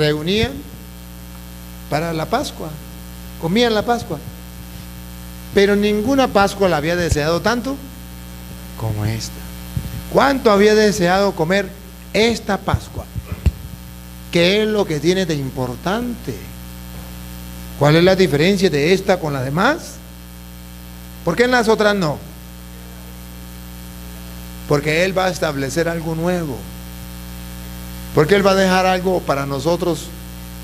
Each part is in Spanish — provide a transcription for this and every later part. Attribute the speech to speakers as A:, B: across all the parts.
A: reunían para la Pascua, comían la Pascua. Pero ninguna Pascua la había deseado tanto como esta. ¿Cuánto había deseado comer esta Pascua? ¿Qué es lo que tiene de importante? ¿Cuál es la diferencia de esta con las demás? ¿Por qué en las otras no? Porque Él va a establecer algo nuevo. Porque Él va a dejar algo para nosotros,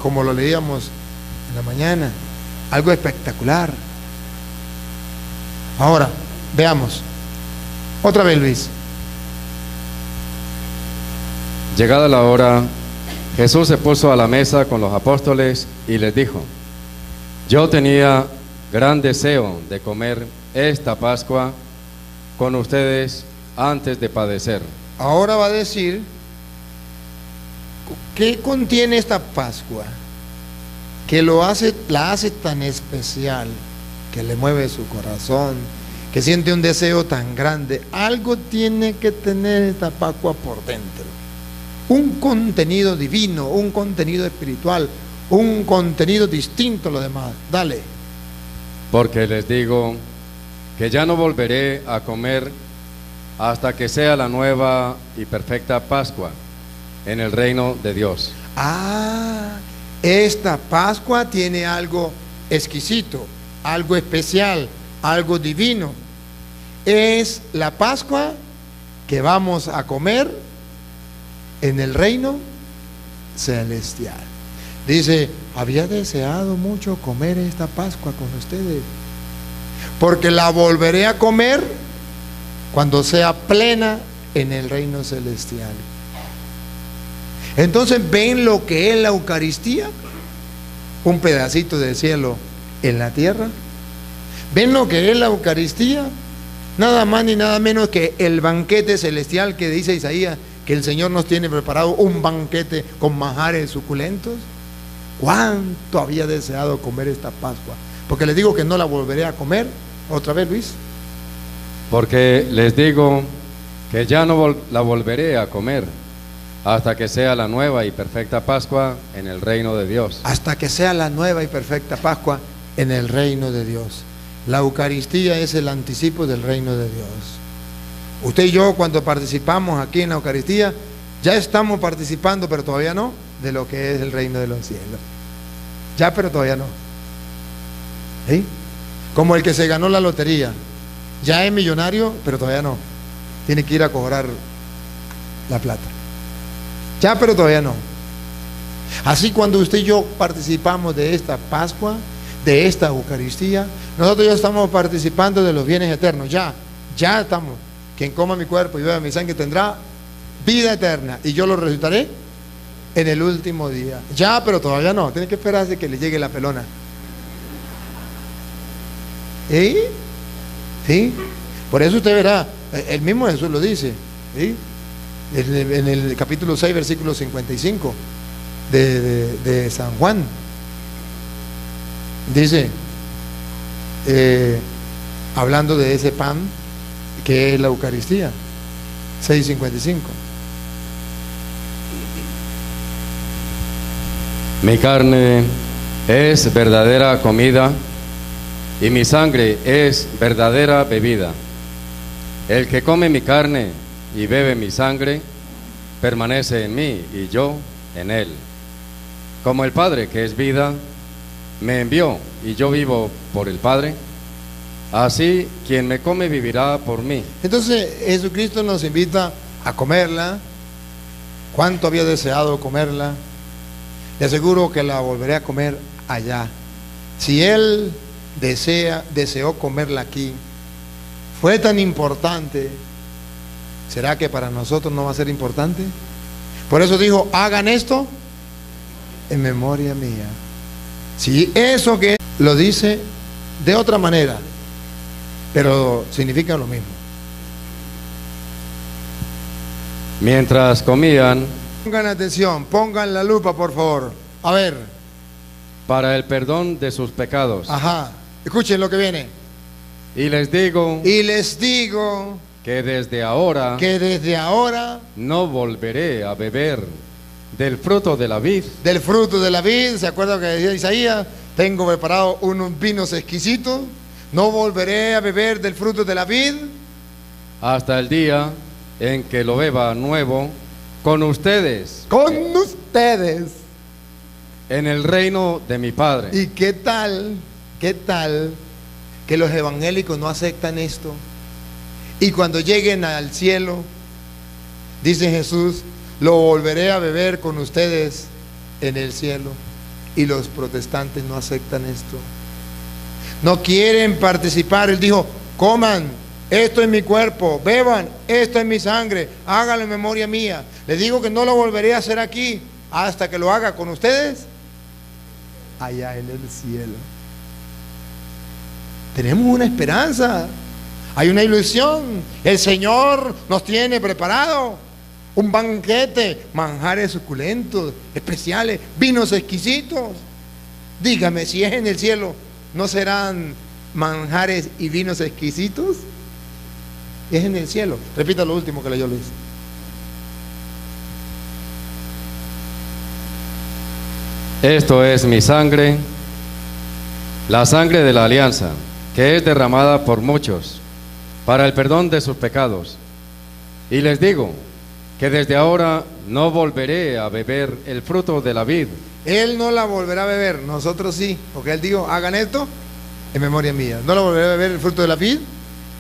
A: como lo leíamos en la mañana, algo espectacular. Ahora, veamos. Otra vez, Luis.
B: Llegada la hora, Jesús se puso a la mesa con los apóstoles y les dijo: yo tenía gran deseo de comer esta Pascua con ustedes antes de padecer.
A: Ahora va a decir ¿qué contiene esta Pascua? Que la hace tan especial, que le mueve su corazón, que siente un deseo tan grande. Algo tiene que tener esta Pascua por dentro. Un contenido divino, un contenido espiritual, un contenido distinto a lo demás. Dale.
B: Porque les digo que ya no volveré a comer hasta que sea la nueva y perfecta Pascua en el reino de Dios.
A: Esta Pascua tiene algo exquisito, algo especial, algo divino. Es la Pascua que vamos a comer en el reino celestial. Dice, había deseado mucho comer esta Pascua con ustedes, porque la volveré a comer cuando sea plena en el reino celestial. Entonces, ¿ven lo que es la Eucaristía? Un pedacito de cielo en la tierra. ¿Ven lo que es la Eucaristía? Nada más ni nada menos que el banquete celestial que dice Isaías, que el Señor nos tiene preparado un banquete con manjares suculentos. ¿Cuánto había deseado comer esta Pascua? Porque les digo que no la volveré a comer. Otra vez, Luis.
B: Porque les digo que ya no la volveré a comer hasta que sea la nueva y perfecta Pascua en el reino de Dios.
A: Hasta que sea la nueva y perfecta Pascua en el reino de Dios. La Eucaristía es el anticipo del reino de Dios. Usted y yo, cuando participamos aquí en la Eucaristía, ya estamos participando, pero todavía no, de lo que es el reino de los cielos. Ya, pero todavía no. ¿Sí? Como el que se ganó la lotería. Ya es millonario, pero todavía no. Tiene que ir a cobrar la plata. Ya, pero todavía no. Así, cuando usted y yo participamos de esta Pascua, de esta Eucaristía, nosotros ya estamos participando de los bienes eternos. Ya estamos. Quien coma mi cuerpo y beba mi sangre tendrá vida eterna, y yo lo resucitaré en el último día. Ya, pero todavía no. Tiene que esperarse que le llegue la pelona. ¿Sí? ¿Sí? Por eso usted verá, el mismo Jesús lo dice, ¿sí? En el capítulo 6, versículo 55 de San Juan. Dice, hablando de ese pan que es la Eucaristía, 6:55.
B: Mi carne es verdadera comida y mi sangre es verdadera bebida. El que come mi carne y bebe mi sangre permanece en mí y yo en él. Como el Padre, que es vida, me envió y yo vivo por el Padre, así quien me come vivirá por mí.
A: Entonces Jesucristo nos invita a comerla. ¿Cuánto había deseado comerla? Le aseguro que la volveré a comer allá. Si Él deseó comerla aquí, fue tan importante, ¿será que para nosotros no va a ser importante? Por eso dijo, hagan esto en memoria mía. Si eso que lo dice de otra manera, pero significa lo mismo.
B: Mientras comían,
A: Pongan atención, pongan la lupa, por favor. A ver.
B: para el perdón de sus pecados.
A: Ajá. Escuchen lo que viene.
B: Y les digo
A: que
B: desde ahora
A: desde ahora
B: no volveré a beber del fruto de la vid,
A: del fruto de la vid. ¿Se acuerda que decía Isaías? Tengo preparado unos vinos exquisitos, no volveré a beber del fruto de la vid
B: hasta el día en que lo beba nuevo con ustedes
A: con ustedes
B: en el reino de mi Padre.
A: ¿Y qué tal que los evangélicos no aceptan esto? Y cuando lleguen al cielo, dice Jesús, lo volveré a beber con ustedes en el cielo. Y los protestantes no aceptan esto, no quieren participar. Él dijo, coman, esto es mi cuerpo, beban, esto es mi sangre, háganlo en memoria mía. Les digo que no lo volveré a hacer aquí hasta que lo haga con ustedes allá en el cielo. Tenemos una esperanza, hay una ilusión. El Señor nos tiene preparado un banquete, manjares suculentos, especiales, vinos exquisitos. Dígame, si es en el cielo, ¿no serán manjares y vinos exquisitos? Es en el cielo. Repita lo último que leyó Luis.
B: Esto es mi sangre, la sangre de la alianza, que es derramada por muchos para el perdón de sus pecados. Y les digo que desde ahora no volveré a beber el fruto de la vid.
A: Él no la volverá a beber, nosotros sí, porque Él dijo, hagan esto en memoria mía. No la volveré a beber el fruto de la vid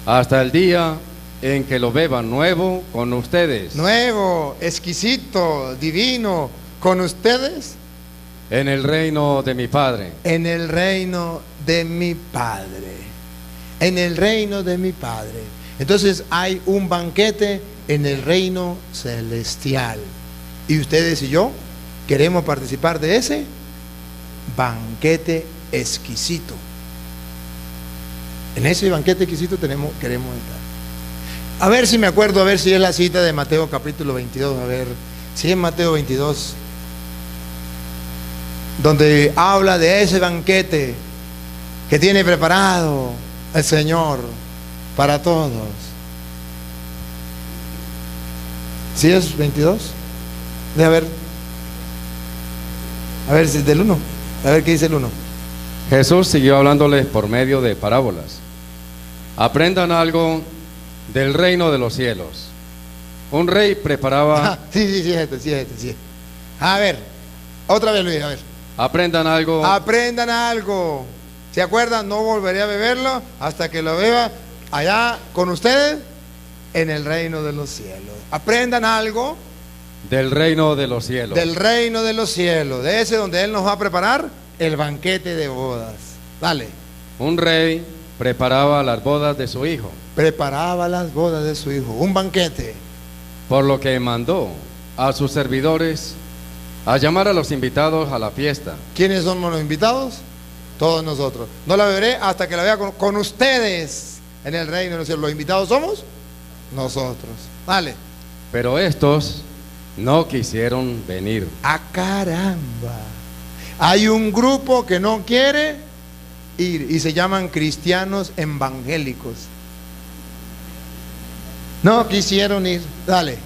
B: hasta el día en que lo beban nuevo con ustedes.
A: Nuevo, exquisito, divino, con ustedes
B: en el reino de mi Padre.
A: En el reino de mi Padre. En el reino de mi Padre. Entonces hay un banquete en el reino celestial. Y ustedes y yo queremos participar de ese banquete exquisito. En ese banquete exquisito queremos entrar. A ver si me acuerdo, a ver si es la cita de Mateo capítulo 22, a ver si es Mateo 22, donde habla de ese banquete que tiene preparado el Señor para todos. ¿Sí es 22? Deja ver. A ver si es del 1. A ver qué dice el 1.
B: Jesús siguió hablándoles por medio de parábolas. Aprendan algo del reino de los cielos. Un rey preparaba...
A: Sí. A ver, otra vez Luis, a ver.
B: Aprendan algo.
A: Aprendan algo. ¿Se acuerdan? No volveré a beberlo hasta que lo beba allá con ustedes en el reino de los cielos. Aprendan algo
B: del reino de los cielos.
A: Del reino de los cielos, de ese donde Él nos va a preparar el banquete de bodas. Dale.
B: Un rey preparaba las bodas de su hijo.
A: Preparaba las bodas de su hijo, un banquete.
B: Por lo que mandó a sus servidores a llamar a los invitados a la fiesta.
A: ¿Quiénes somos los invitados? Todos nosotros. No la beberé hasta que la vea con ustedes en el reino de los cielos. ¿Los invitados somos? Nosotros. Dale.
B: Pero estos no quisieron venir.
A: ¡Ah, caramba! Hay un grupo que no quiere ir y se llaman cristianos evangélicos. No quisieron ir. Dale.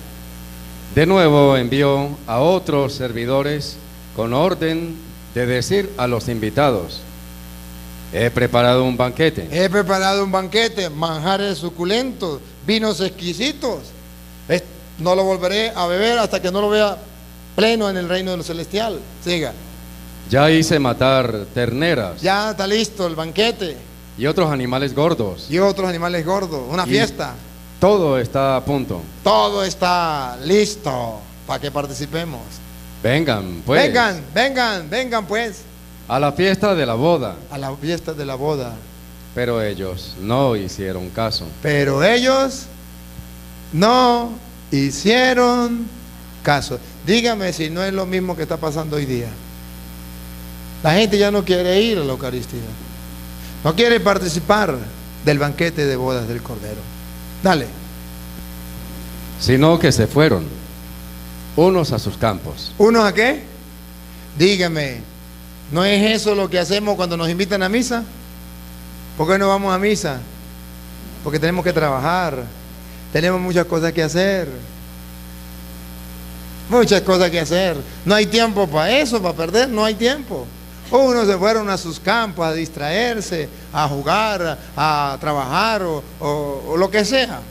B: De nuevo envió a otros servidores con orden de decir a los invitados: he preparado un banquete.
A: He preparado un banquete, manjares suculentos, vinos exquisitos. No lo volveré a beber hasta que no lo vea pleno en el reino de lo celestial. Siga.
B: Ya hice matar terneras.
A: Ya está listo el banquete.
B: Y otros animales gordos.
A: Y otros animales gordos. Una fiesta.
B: Todo está a punto.
A: Todo está listo para que participemos.
B: Vengan, pues.
A: Vengan, pues.
B: A la fiesta de la boda.
A: A la fiesta de la boda.
B: Pero ellos no hicieron caso.
A: Pero ellos no hicieron caso. Dígame si no es lo mismo que está pasando hoy día. La gente ya no quiere ir a la Eucaristía. No quiere participar del banquete de bodas del Cordero. Dale.
B: Sino que se fueron, unos a sus campos.
A: ¿Unos a qué? Dígame, ¿no es eso lo que hacemos cuando nos invitan a misa? ¿Por qué no vamos a misa? Porque tenemos que trabajar, tenemos muchas cosas que hacer. Muchas cosas que hacer. No hay tiempo para eso, para perder, no hay tiempo. Unos se fueron a sus campos a distraerse, a jugar, a trabajar o lo que sea.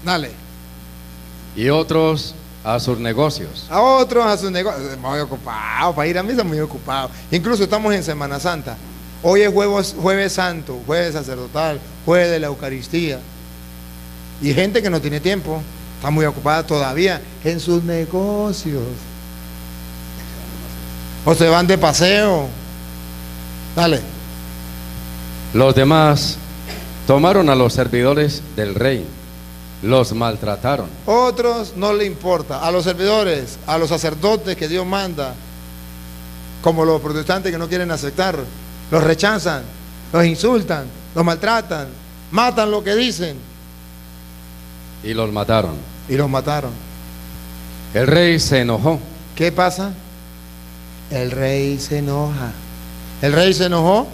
A: Dale.
B: Y otros a sus negocios.
A: A otros a sus negocios. Muy ocupado, para ir a misa muy ocupado. Incluso estamos en Semana Santa. Hoy es jueves santo, jueves sacerdotal, jueves de la Eucaristía. Y gente que no tiene tiempo, está muy ocupada todavía en sus negocios. O se van de paseo. Dale.
B: Los demás tomaron a los servidores del rey, los maltrataron.
A: Otros no le importa. A los servidores, a los sacerdotes que Dios manda, como los protestantes que no quieren aceptar, los rechazan, los insultan, los maltratan, matan lo que dicen.
B: Y los mataron.
A: Y los mataron.
B: El rey se enojó.
A: ¿Qué pasa? El rey se enoja. El rey se enojó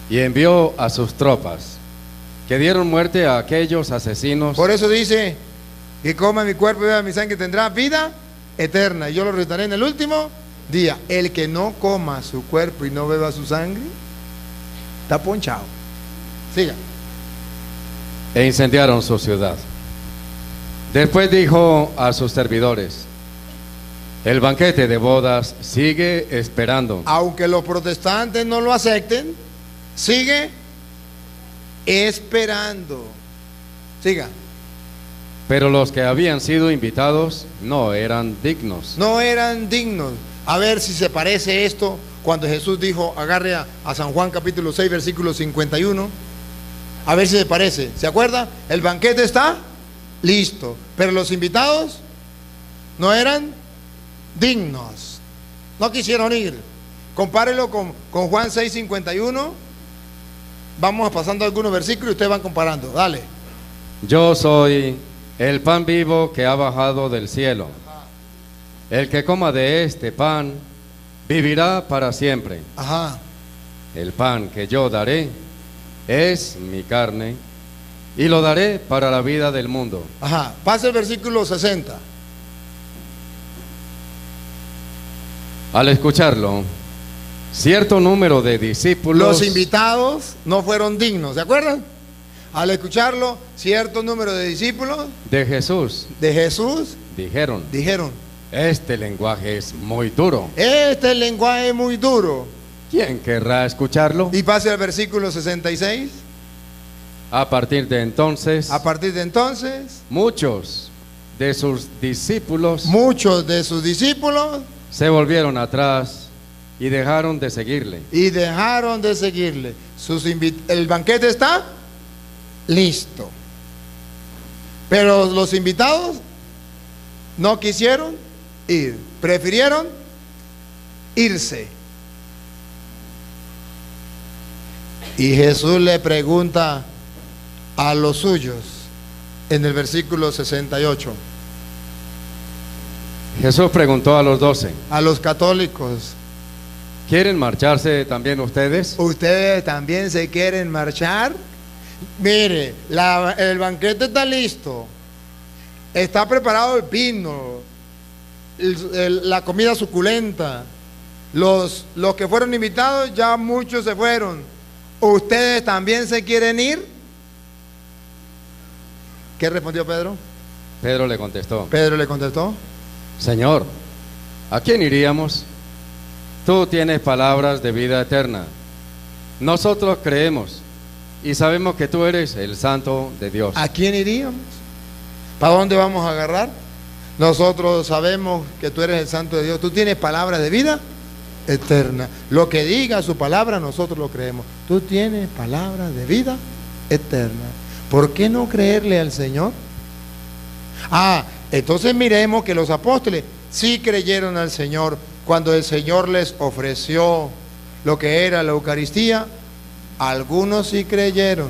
B: y envió a sus tropas, que dieron muerte a aquellos asesinos.
A: Por eso dice: que coma mi cuerpo y beba mi sangre tendrá vida eterna, y yo lo resucitaré en el último día. El que no coma su cuerpo y no beba su sangre está ponchado. Siga.
B: E incendiaron su ciudad. Después dijo a sus servidores: el banquete de bodas sigue esperando.
A: Aunque los protestantes no lo acepten, sigue esperando. Siga.
B: Pero los que habían sido invitados no eran dignos.
A: No eran dignos. A ver si se parece esto cuando Jesús dijo, agarre a San Juan capítulo 6 versículo 51. A ver si se parece. ¿Se acuerda? El banquete está listo, pero los invitados no eran dignos, no quisieron ir. Compárelo con Juan 6:51. Vamos pasando algunos versículos y ustedes van comparando. Dale.
B: Yo soy el pan vivo que ha bajado del cielo. El que coma de este pan vivirá para siempre.
A: Ajá.
B: El pan que yo daré es mi carne y lo daré para la vida del mundo.
A: Ajá. Pasa el versículo 60.
B: Al escucharlo, cierto número de discípulos,
A: los invitados no fueron dignos, ¿se acuerdan? Al escucharlo, cierto número de discípulos
B: de Jesús dijeron: este lenguaje es muy duro.
A: Este lenguaje es muy duro.
B: ¿Quién querrá escucharlo?
A: Y pase al versículo 66.
B: A partir de entonces,
A: muchos
B: de sus discípulos se volvieron atrás y dejaron de seguirle.
A: El banquete está listo, pero los invitados no quisieron ir, prefirieron irse. Y Jesús le pregunta a los suyos en el versículo 68.
B: Jesús preguntó a los 12,
A: a los católicos:
B: ¿quieren marcharse también ustedes?
A: ¿Ustedes también se quieren marchar? Mire, el banquete está listo, está preparado el vino, la comida suculenta. Los que fueron invitados, ya muchos se fueron. ¿Ustedes también se quieren ir? ¿Qué respondió Pedro?
B: Pedro le contestó: Señor, ¿a quién iríamos? Tú tienes palabras de vida eterna. Nosotros creemos y sabemos que tú eres el Santo de Dios.
A: ¿A quién iríamos? ¿Para dónde vamos a agarrar? Nosotros sabemos que tú eres el Santo de Dios. Tú tienes palabras de vida eterna. Lo que diga su palabra, nosotros lo creemos. Tú tienes palabras de vida eterna. ¿Por qué no creerle al Señor? Entonces miremos que los apóstoles sí creyeron al Señor cuando el Señor les ofreció lo que era la Eucaristía. Algunos sí creyeron,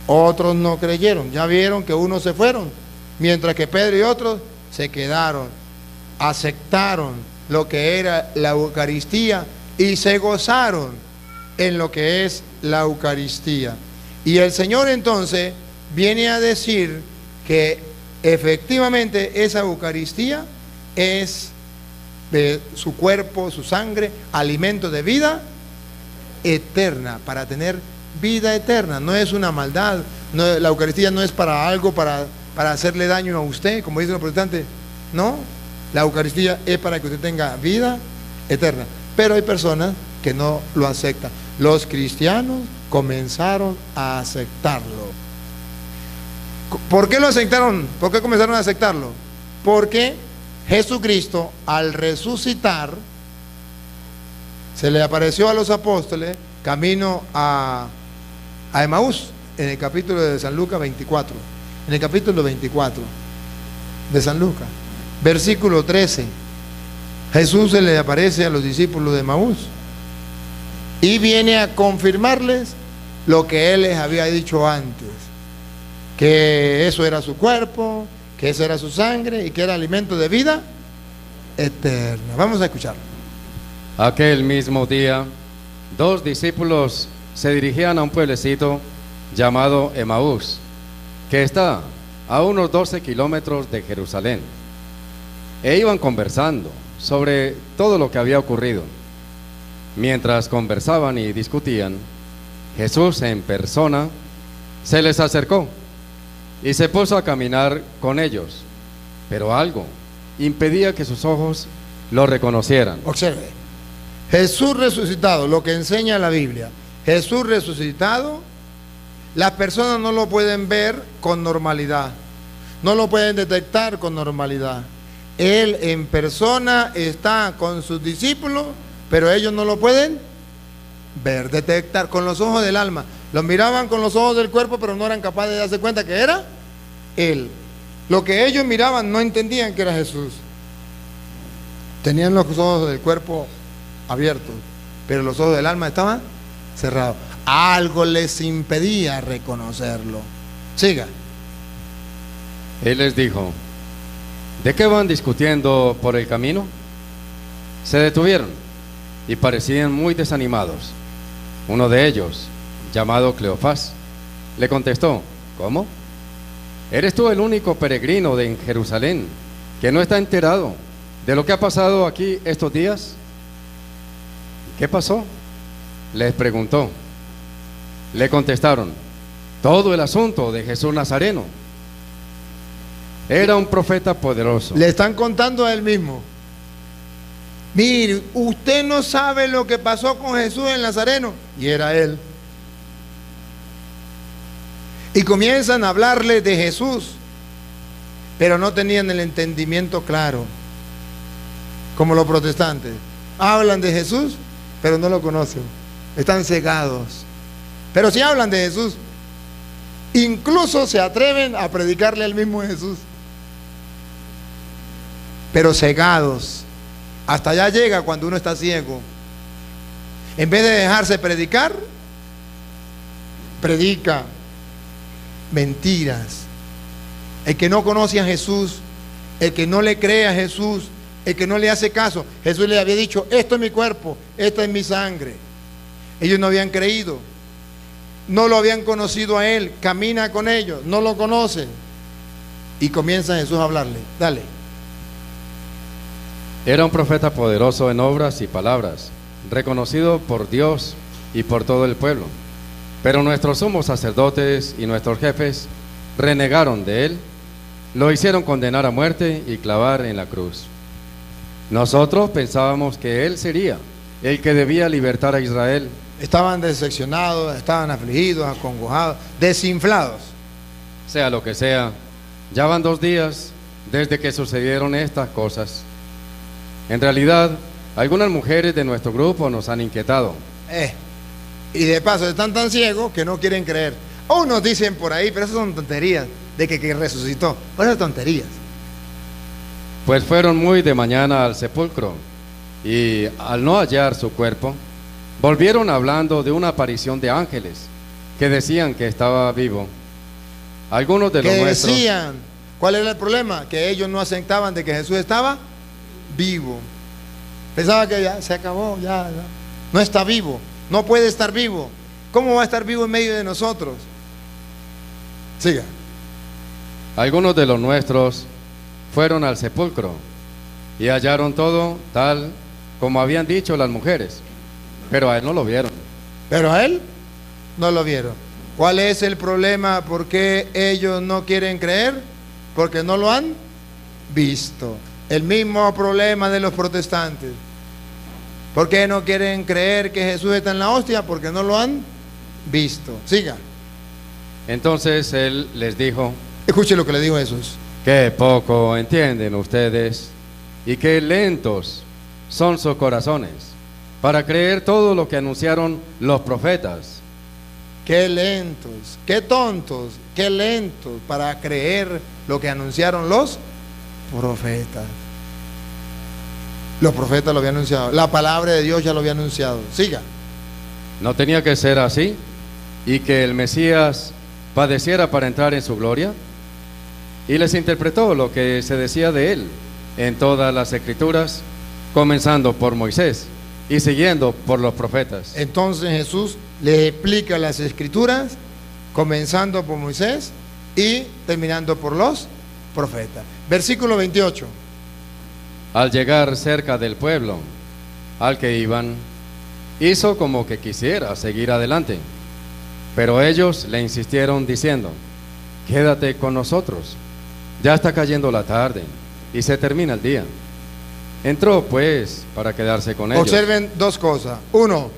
A: otros no creyeron. Ya vieron que unos se fueron, mientras que Pedro y otros se quedaron, aceptaron lo que era la Eucaristía y se gozaron en lo que es la Eucaristía. Y el Señor entonces viene a decir que efectivamente esa Eucaristía es de su cuerpo, su sangre, alimento de vida eterna, para tener vida eterna. No es una maldad, no, la Eucaristía no es para algo, para hacerle daño a usted, como dicen los protestantes. No, la Eucaristía es para que usted tenga vida eterna. Pero hay personas que no lo aceptan. Los cristianos comenzaron a aceptarlo. ¿Por qué lo aceptaron? ¿Por qué comenzaron a aceptarlo? Porque Jesucristo, al resucitar, se le apareció a los apóstoles camino a Emaús, en el capítulo de San Lucas 24. En el capítulo 24 de San Lucas, versículo 13, Jesús se le aparece a los discípulos de Emaús y viene a confirmarles lo que Él les había dicho antes, que eso era su cuerpo, que eso era su sangre y que era alimento de vida eterna. Vamos a escucharlo.
B: Aquel mismo día, 2 discípulos se dirigían a un pueblecito llamado Emaús, que está a unos 12 kilómetros de Jerusalén, e iban conversando sobre todo lo que había ocurrido. Mientras conversaban y discutían, Jesús en persona se les acercó y se puso a caminar con ellos, pero algo impedía que sus ojos lo reconocieran.
A: Observe, Jesús resucitado, lo que enseña la Biblia, Jesús resucitado, las personas no lo pueden ver con normalidad, no lo pueden detectar con normalidad. Él en persona está con sus discípulos, pero ellos no lo pueden ver, detectar con los ojos del alma. Lo miraban con los ojos del cuerpo, pero no eran capaces de darse cuenta que era Él. Lo que ellos miraban no entendían que era Jesús. Tenían los ojos del cuerpo abiertos, pero los ojos del alma estaban cerrados. Algo les impedía reconocerlo. Siga.
B: Él les dijo: ¿de qué van discutiendo por el camino? Se detuvieron y parecían muy desanimados. Uno de ellos, llamado Cleofás, le contestó: ¿cómo? ¿Eres tú el único peregrino en Jerusalén que no está enterado de lo que ha pasado aquí estos días? ¿Qué pasó?, les preguntó. Le contestaron: todo el asunto de Jesús Nazareno. Era un profeta poderoso.
A: Le están contando a él mismo. Mire, usted no sabe lo que pasó con Jesús el Nazareno. Y era él. Y comienzan a hablarle de Jesús, pero no tenían el entendimiento claro, como los protestantes. Hablan de Jesús, pero no lo conocen. Están cegados. Pero si hablan de Jesús, incluso se atreven a predicarle al mismo Jesús, pero cegados. Hasta allá llega cuando uno está ciego. En vez de dejarse predicar, predica mentiras. El que no conoce a Jesús, el que no le cree a Jesús, el que no le hace caso, Jesús le había dicho: esto es mi cuerpo, esto es mi sangre. Ellos no habían creído, no lo habían conocido a Él. Camina con ellos, no lo conocen. Y comienza Jesús a hablarle. Dale.
B: Era un profeta poderoso en obras y palabras, reconocido por Dios y por todo el pueblo. Pero nuestros sumos sacerdotes y nuestros jefes renegaron de él, lo hicieron condenar a muerte y clavar en la cruz. Nosotros pensábamos que él sería el que debía libertar a Israel.
A: Estaban decepcionados, estaban afligidos, acongojados, desinflados.
B: Sea lo que sea, ya van 2 días desde que sucedieron estas cosas. En realidad, algunas mujeres de nuestro grupo nos han inquietado.
A: Y de paso están tan ciegos que no quieren creer. Unos dicen por ahí, pero esas son tonterías, de que resucitó. Pues esas tonterías.
B: Pues fueron muy de mañana al sepulcro y al no hallar su cuerpo, volvieron hablando de una aparición de ángeles que decían que estaba vivo. Algunos de los nuestros
A: decían, ¿cuál era el problema? Que ellos no aceptaban de que Jesús estaba vivo. Pensaba que ya se acabó, ya no está vivo, no puede estar vivo. ¿Cómo va a estar vivo en medio de nosotros? Siga.
B: Algunos de los nuestros fueron al sepulcro y hallaron todo tal como habían dicho las mujeres, pero a él no lo vieron.
A: Pero a él no lo vieron. ¿Cuál es el problema? ¿Por qué ellos no quieren creer? Porque no lo han visto. El mismo problema de los protestantes. ¿Por qué no quieren creer que Jesús está en la hostia? Porque no lo han visto. Siga.
B: Entonces él les dijo:
A: Escuche lo que le dijo Jesús.
B: qué poco entienden ustedes y qué lentos son sus corazones para creer todo lo que anunciaron los profetas.
A: Qué lentos, qué tontos, qué lentos para creer lo que anunciaron los profetas. Los profetas lo habían anunciado. La palabra de Dios ya lo había anunciado. Siga.
B: ¿No tenía que ser así? ¿Y que el Mesías padeciera para entrar en su gloria? Y les interpretó lo que se decía de él en todas las escrituras, comenzando por Moisés y siguiendo por los profetas.
A: Entonces Jesús le explica las escrituras, comenzando por Moisés y terminando por los profetas. Versículo 28.
B: Al llegar cerca del pueblo al que iban, hizo como que quisiera seguir adelante, pero ellos le insistieron diciendo: quédate con nosotros, ya está cayendo la tarde y se termina el día. Entró pues para quedarse con ellos.
A: Observen dos cosas. Uno,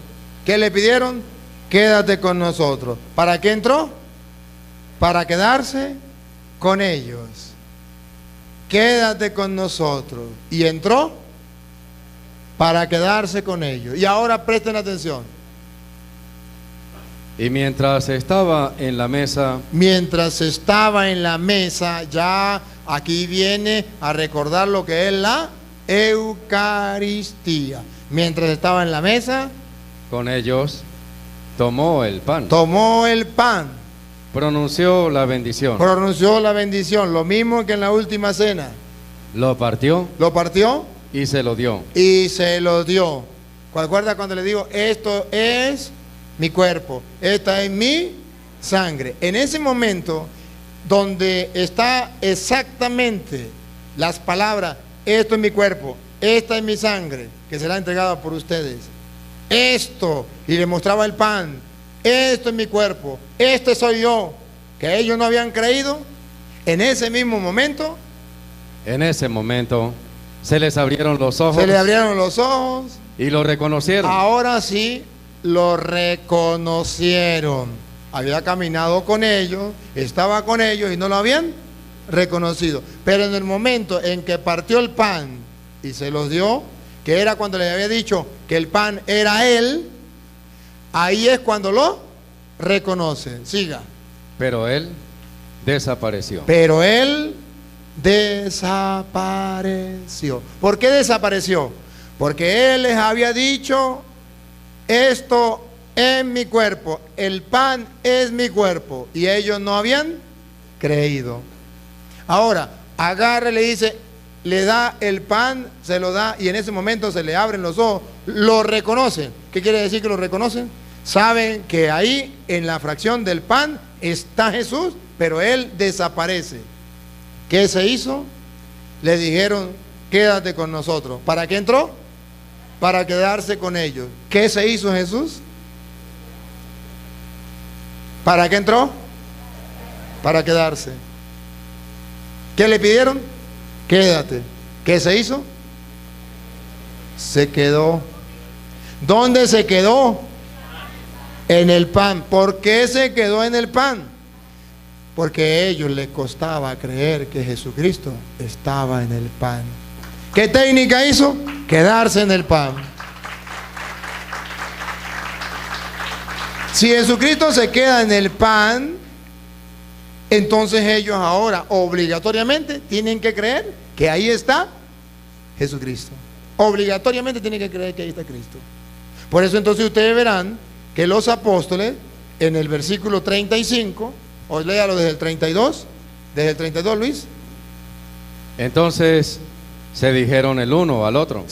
A: ¿qué le pidieron? Quédate con nosotros. ¿Para qué entró? Para quedarse con ellos. Quédate con nosotros. Y entró para quedarse con ellos. Y ahora presten atención.
B: Y mientras estaba en la mesa,
A: ya aquí viene a recordar lo que es la Eucaristía. Mientras estaba en la mesa,
B: con ellos, tomó el pan, pronunció la bendición,
A: lo mismo que en la última cena.
B: lo partió
A: y
B: se lo dio.
A: ¿Recuerda cuando le digo: esto es mi cuerpo, esta es mi sangre? En ese momento donde está exactamente las palabras: esto es mi cuerpo, esta es mi sangre, que será entregada por ustedes. Esto, y le mostraba el pan: esto es mi cuerpo, este soy yo, que ellos no habían creído. En ese mismo momento,
B: se les abrieron los ojos, y lo reconocieron.
A: Ahora sí lo reconocieron. Había caminado con ellos, estaba con ellos y no lo habían reconocido. Pero en el momento en que partió el pan y se los dio, que era cuando le había dicho que el pan era él, ahí es cuando lo reconocen. Siga.
B: Pero él desapareció.
A: ¿Por qué desapareció? Porque él les había dicho: esto es mi cuerpo, el pan es mi cuerpo, y ellos no habían creído. Ahora, agarra y le dice, le da el pan, se lo da, y en ese momento se le abren los ojos, lo reconocen. ¿Qué quiere decir que lo reconocen? Saben que ahí en la fracción del pan está Jesús, pero él desaparece. ¿Qué se hizo? Le dijeron: quédate con nosotros. ¿Para qué entró? Para quedarse con ellos. ¿Qué se hizo Jesús? ¿Para qué entró? Para quedarse. ¿Qué le pidieron? Quédate. ¿Qué se hizo? Se quedó. ¿Dónde se quedó? En el pan. ¿Por qué se quedó en el pan? Porque a ellos les costaba creer que Jesucristo estaba en el pan. ¿Qué técnica hizo? Quedarse en el pan. Si Jesucristo se queda en el pan, entonces ellos ahora obligatoriamente tienen que creer que ahí está Jesucristo. Obligatoriamente tienen que creer que ahí está Cristo. Por eso entonces ustedes verán que los apóstoles en el versículo 35, o léalo desde el 32, Luis.
B: Entonces se dijeron el uno al otro: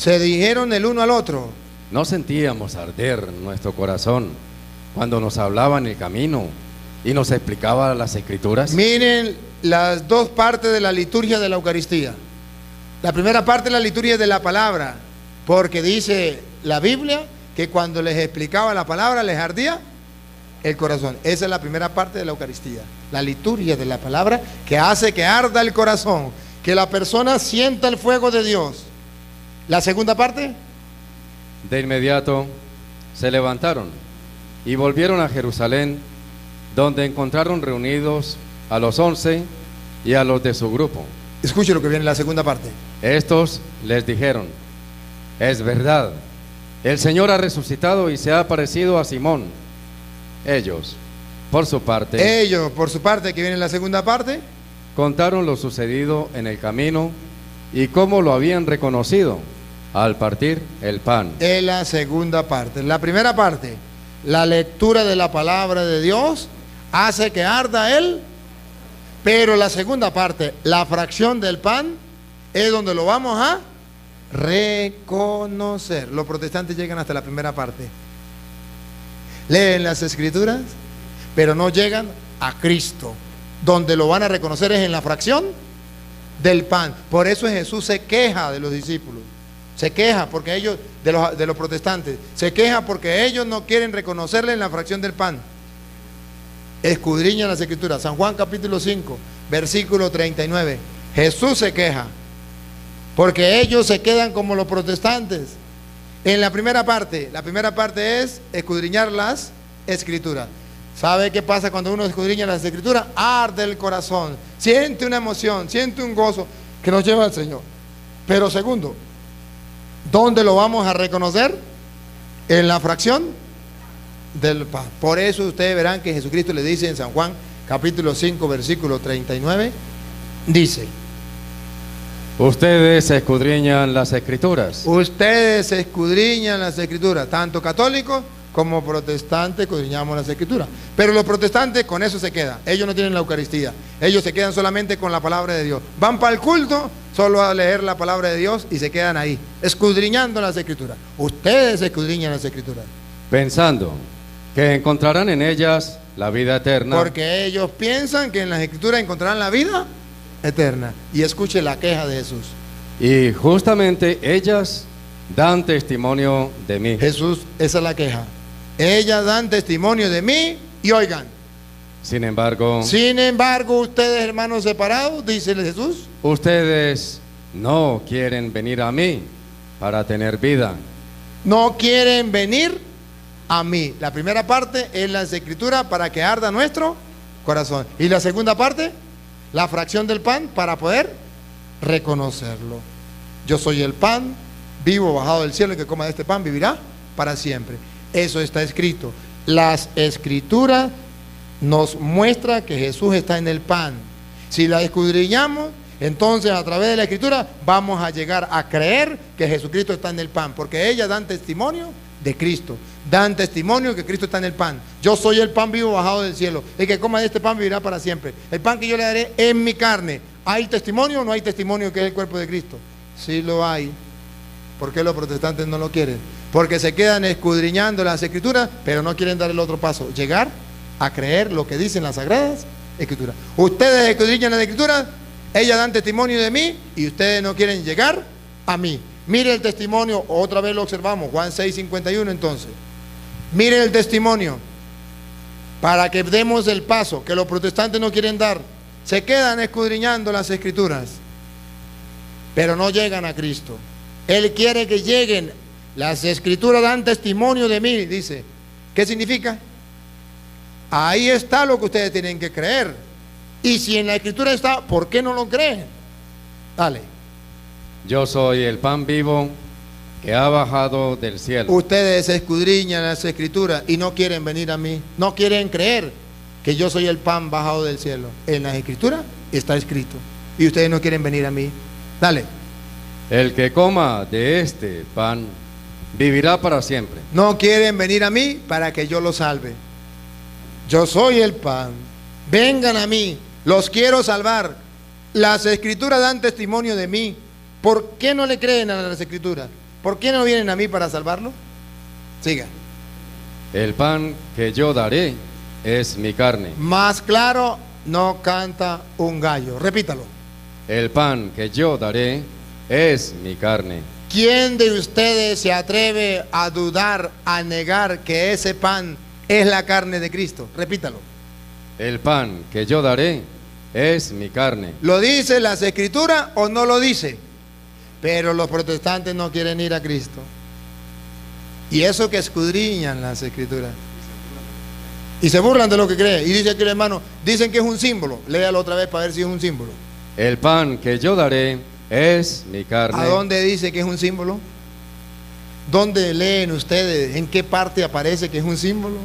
B: ¿no sentíamos arder nuestro corazón cuando nos hablaba en el camino y nos explicaba las escrituras?
A: Miren las dos partes de la liturgia de la Eucaristía. La primera parte es la liturgia de la palabra, porque dice la Biblia que cuando les explicaba la palabra les ardía el corazón. Esa es la primera parte de la Eucaristía, la liturgia de la palabra que hace que arda el corazón, que la persona sienta el fuego de Dios. La segunda parte.
B: De inmediato se levantaron y volvieron a Jerusalén, donde encontraron reunidos a los 11 y a los de su grupo.
A: Escuche lo que viene en la segunda parte.
B: Estos les dijeron: es verdad, el Señor ha resucitado y se ha aparecido a Simón. Ellos, por su parte,
A: que viene en la segunda parte,
B: contaron lo sucedido en el camino y cómo lo habían reconocido al partir el pan.
A: Es la segunda parte. La primera parte, la lectura de la palabra de Dios hace que arda él, pero la segunda parte, la fracción del pan, es donde lo vamos a reconocer. Los protestantes llegan hasta la primera parte, leen las escrituras, pero no llegan a Cristo. Donde lo van a reconocer es en la fracción del pan. Por eso Jesús se queja de los discípulos, se queja porque ellos, de los protestantes, se queja porque ellos no quieren reconocerle en la fracción del pan. Escudriñan las escrituras. San Juan capítulo 5 versículo 39. Jesús se queja porque ellos se quedan como los protestantes en la primera parte. La primera parte es escudriñar las escrituras. ¿Sabe qué pasa cuando uno escudriña las escrituras? Arde el corazón, siente una emoción, siente un gozo que nos lleva al Señor. Pero segundo, ¿dónde lo vamos a reconocer? En la fracción del pan. Por eso ustedes verán que Jesucristo le dice en San Juan capítulo 5 versículo 39, dice:
B: ustedes escudriñan las escrituras.
A: Ustedes escudriñan las escrituras, tanto católicos como protestantes escudriñamos las escrituras. Pero los protestantes con eso se quedan. Ellos no tienen la Eucaristía. Ellos se quedan solamente con la palabra de Dios. Van para el culto solo a leer la palabra de Dios y se quedan ahí, escudriñando las escrituras. Ustedes escudriñan las escrituras,
B: pensando que encontrarán en ellas la vida eterna.
A: porque ellos piensan que en las escrituras encontrarán la vida eterna. Y escuche la queja de Jesús.
B: Y justamente ellas dan testimonio de mí.
A: Jesús, esa es la queja. Ellas dan testimonio de mí y oigan.
B: Sin embargo,
A: ustedes, hermanos separados, dice Jesús,
B: ustedes no quieren venir a mí para tener vida.
A: no quieren venir a mí. La primera parte es la escritura para que arda nuestro corazón. Y la segunda parte, la fracción del pan para poder reconocerlo. Yo soy el pan vivo bajado del cielo, el que coma de este pan vivirá para siempre. Eso está escrito. Las escrituras nos muestran que Jesús está en el pan. Si la escudriñamos, entonces a través de la escritura vamos a llegar a creer que Jesucristo está en el pan, porque ellas dan testimonio de Cristo, dan testimonio que Cristo está en el pan. Yo soy el pan vivo bajado del cielo, el que coma de este pan vivirá para siempre. El pan que yo le daré en mi carne. ¿Hay testimonio o no hay testimonio que es el cuerpo de Cristo? Sí lo hay. ¿Por qué los protestantes no lo quieren? Porque se quedan escudriñando las escrituras, pero no quieren dar el otro paso, llegar a creer lo que dicen las sagradas escrituras. Ustedes escudriñan las escrituras, ellas dan testimonio de mí y ustedes no quieren llegar a mí. Mire el testimonio, otra vez lo observamos, Juan 6:51 entonces. Mire el testimonio, para que demos el paso que los protestantes no quieren dar. Se quedan escudriñando las escrituras, pero no llegan a Cristo. Él quiere que lleguen. Las escrituras dan testimonio de mí, dice. ¿Qué significa? Ahí está lo que ustedes tienen que creer. Y si en la escritura está, ¿por qué no lo creen? Dale.
B: Yo soy el pan vivo que ha bajado del cielo.
A: Ustedes escudriñan las escrituras y no quieren venir a mí. No quieren creer que yo soy el pan bajado del cielo. En las escrituras está escrito. Y ustedes no quieren venir a mí. Dale.
B: El que coma de este pan vivirá para siempre.
A: No quieren venir a mí para que yo los salve. Yo soy el pan. Vengan a mí. Los quiero salvar. Las escrituras dan testimonio de mí. ¿Por qué no le creen a las escrituras? ¿Por qué no vienen a mí para salvarlo? Siga.
B: El pan que yo daré es mi carne.
A: Más claro no canta un gallo. Repítalo.
B: El pan que yo daré es mi carne.
A: ¿Quién de ustedes se atreve a dudar, a negar que ese pan es la carne de Cristo? Repítalo.
B: El pan que yo daré es mi carne.
A: ¿Lo dice las Escrituras o no lo dice? Pero los protestantes no quieren ir a Cristo. Y eso que escudriñan las Escrituras. Y se burlan de lo que cree. Y dice aquí el hermano, dicen que es un símbolo. Léalo otra vez para ver si es un símbolo.
B: El pan que yo daré es mi carne.
A: ¿A dónde dice que es un símbolo? ¿Dónde leen ustedes? ¿En qué parte aparece que es un símbolo?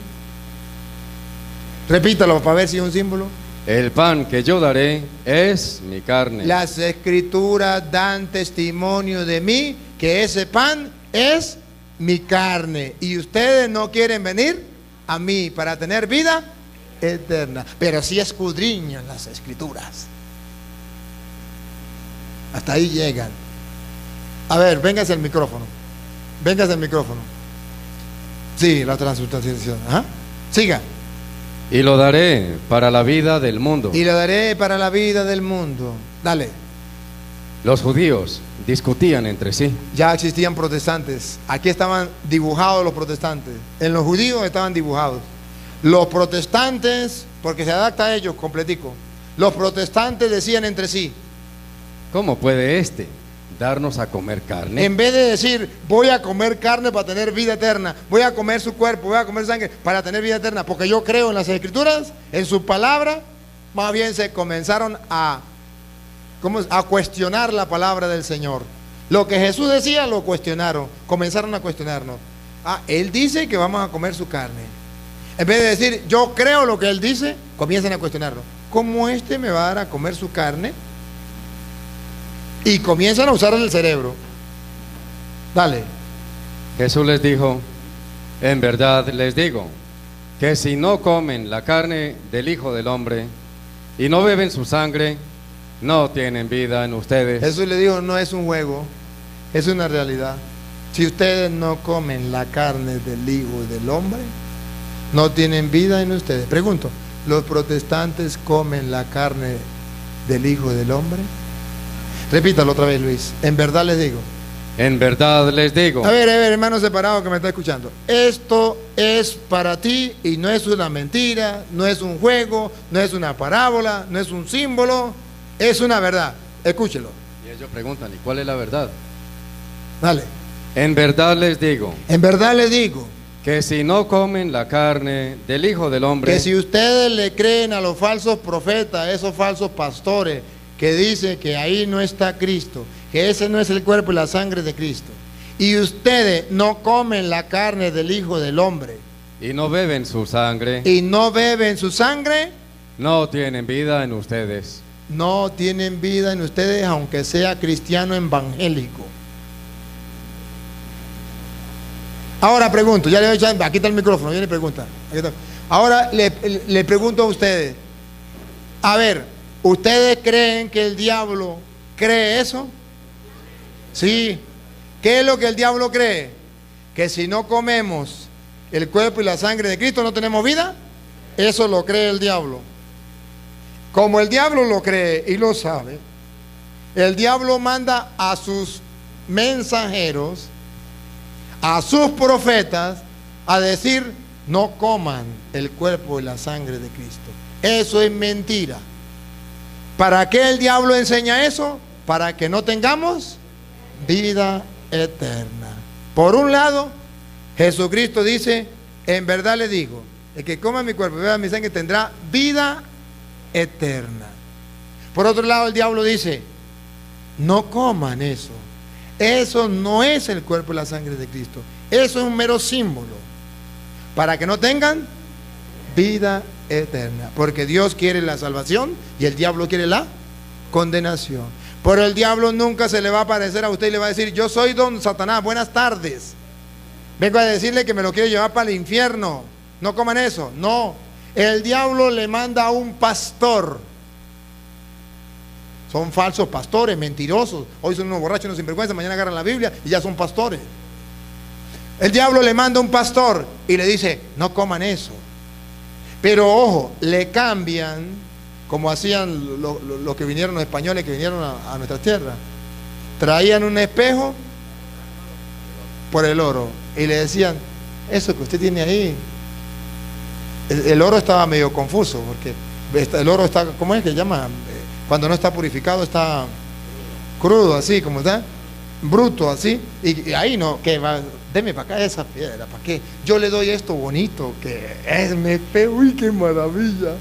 A: Repítalo para ver si es un símbolo.
B: El pan que yo daré es mi carne.
A: Las Escrituras dan testimonio de mí que ese pan es mi carne. Y ustedes no quieren venir a mí para tener vida eterna. Pero sí escudriñan las Escrituras. Hasta ahí llegan. A ver, véngase el micrófono. Véngase el micrófono. Sí, la transubstanciación. ¿Ah? Siga.
B: Y lo daré para la vida del mundo.
A: Y lo daré para la vida del mundo. Dale.
B: Los judíos discutían entre sí.
A: Ya existían protestantes. Aquí estaban dibujados los protestantes. En los judíos estaban dibujados. Los protestantes, porque se adapta a ellos completico. Los protestantes decían entre sí:
B: ¿cómo puede este darnos a comer carne?
A: en vez de decir, voy a comer carne para tener vida eterna, voy a comer su cuerpo, voy a comer sangre para tener vida eterna, porque yo creo en las Escrituras, en su palabra, más bien se comenzaron a cuestionar la palabra del Señor. Lo que Jesús decía lo cuestionaron, comenzaron a cuestionarnos. Él dice que vamos a comer su carne. En vez de decir, yo creo lo que Él dice, comienzan a cuestionarlo. ¿Cómo este me va a dar a comer su carne? Y comienzan a usar el cerebro. Dale.
B: Jesús les dijo: en verdad les digo, que si no comen la carne del Hijo del Hombre y no beben su sangre, no tienen vida en ustedes.
A: Jesús le dijo, no es un juego, es una realidad. Si ustedes no comen la carne del Hijo del Hombre, no tienen vida en ustedes. Pregunto, ¿los protestantes comen la carne del Hijo del Hombre? Repítalo otra vez, Luis. En verdad les digo.
B: En verdad les digo.
A: A ver, hermano separado que me está escuchando. Esto es para ti y no es una mentira, no es un juego, no es una parábola, no es un símbolo, es una verdad. Escúchelo.
B: Y ellos preguntan: ¿y cuál es la verdad?
A: Dale.
B: En verdad les digo.
A: En verdad les digo.
B: Que si no comen la carne del Hijo del Hombre.
A: Que si ustedes le creen a los falsos profetas, a esos falsos pastores, que dice que ahí no está Cristo, que ese no es el cuerpo y la sangre de Cristo, y ustedes no comen la carne del Hijo del Hombre,
B: y no beben su sangre,
A: y no beben su sangre,
B: no tienen vida en ustedes.
A: No tienen vida en ustedes, aunque sea cristiano evangélico. Ahora pregunto, ya le doy, aquí está el micrófono, viene y pregunta. Ahora le pregunto a ustedes, a ver, ¿ustedes creen que el diablo cree eso? Sí. ¿Qué es lo que el diablo cree? Que si no comemos el cuerpo y la sangre de Cristo no tenemos vida. Eso lo cree el diablo. Como el diablo lo cree y lo sabe, el diablo manda a sus mensajeros, a sus profetas, a decir: no coman el cuerpo y la sangre de Cristo. Eso es mentira. ¿Para qué el diablo enseña eso? Para que no tengamos vida eterna. Por un lado, Jesucristo dice: en verdad le digo, el que coma mi cuerpo y beba mi sangre tendrá vida eterna. Por otro lado, el diablo dice: no coman eso. Eso no es el cuerpo y la sangre de Cristo. Eso es un mero símbolo para que no tengan vida eterna, porque Dios quiere la salvación y el diablo quiere la condenación. Pero el diablo nunca se le va a aparecer a usted y le va a decir: yo soy don Satanás, buenas tardes, vengo a decirle que me lo quiero llevar para el infierno, no coman eso. No, el diablo le manda a un pastor. Son falsos pastores, mentirosos. Hoy son unos borrachos, unos sinvergüenza, mañana agarran la Biblia y ya son pastores. El diablo le manda a un pastor y le dice: no coman eso. Pero ojo, le cambian, como hacían los que vinieron, los españoles que vinieron a nuestras tierras. traían un espejo por el oro y le decían, eso que usted tiene ahí, el oro estaba medio confuso, porque el oro está, ¿cómo es que llama? Cuando no está purificado está crudo, así como está, bruto, así, y ahí no, que va, deme para acá esa piedra, ¿para qué? Yo le doy esto bonito, que es mi espejo, uy, qué maravilla.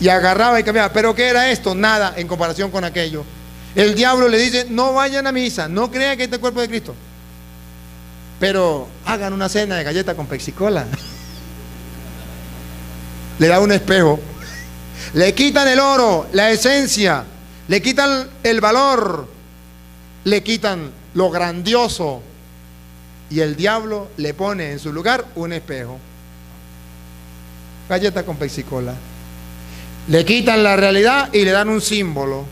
A: Y agarraba y cambiaba, pero ¿qué era esto? Nada en comparación con aquello. El diablo le dice, no vayan a misa, no crean que este es el cuerpo de Cristo, pero hagan una cena de galleta con pexicola. Le da un espejo, le quitan el oro, la esencia, le quitan el valor, le quitan lo grandioso, y el diablo le pone en su lugar un espejo, galleta con pexicola. Le quitan la realidad y le dan un símbolo,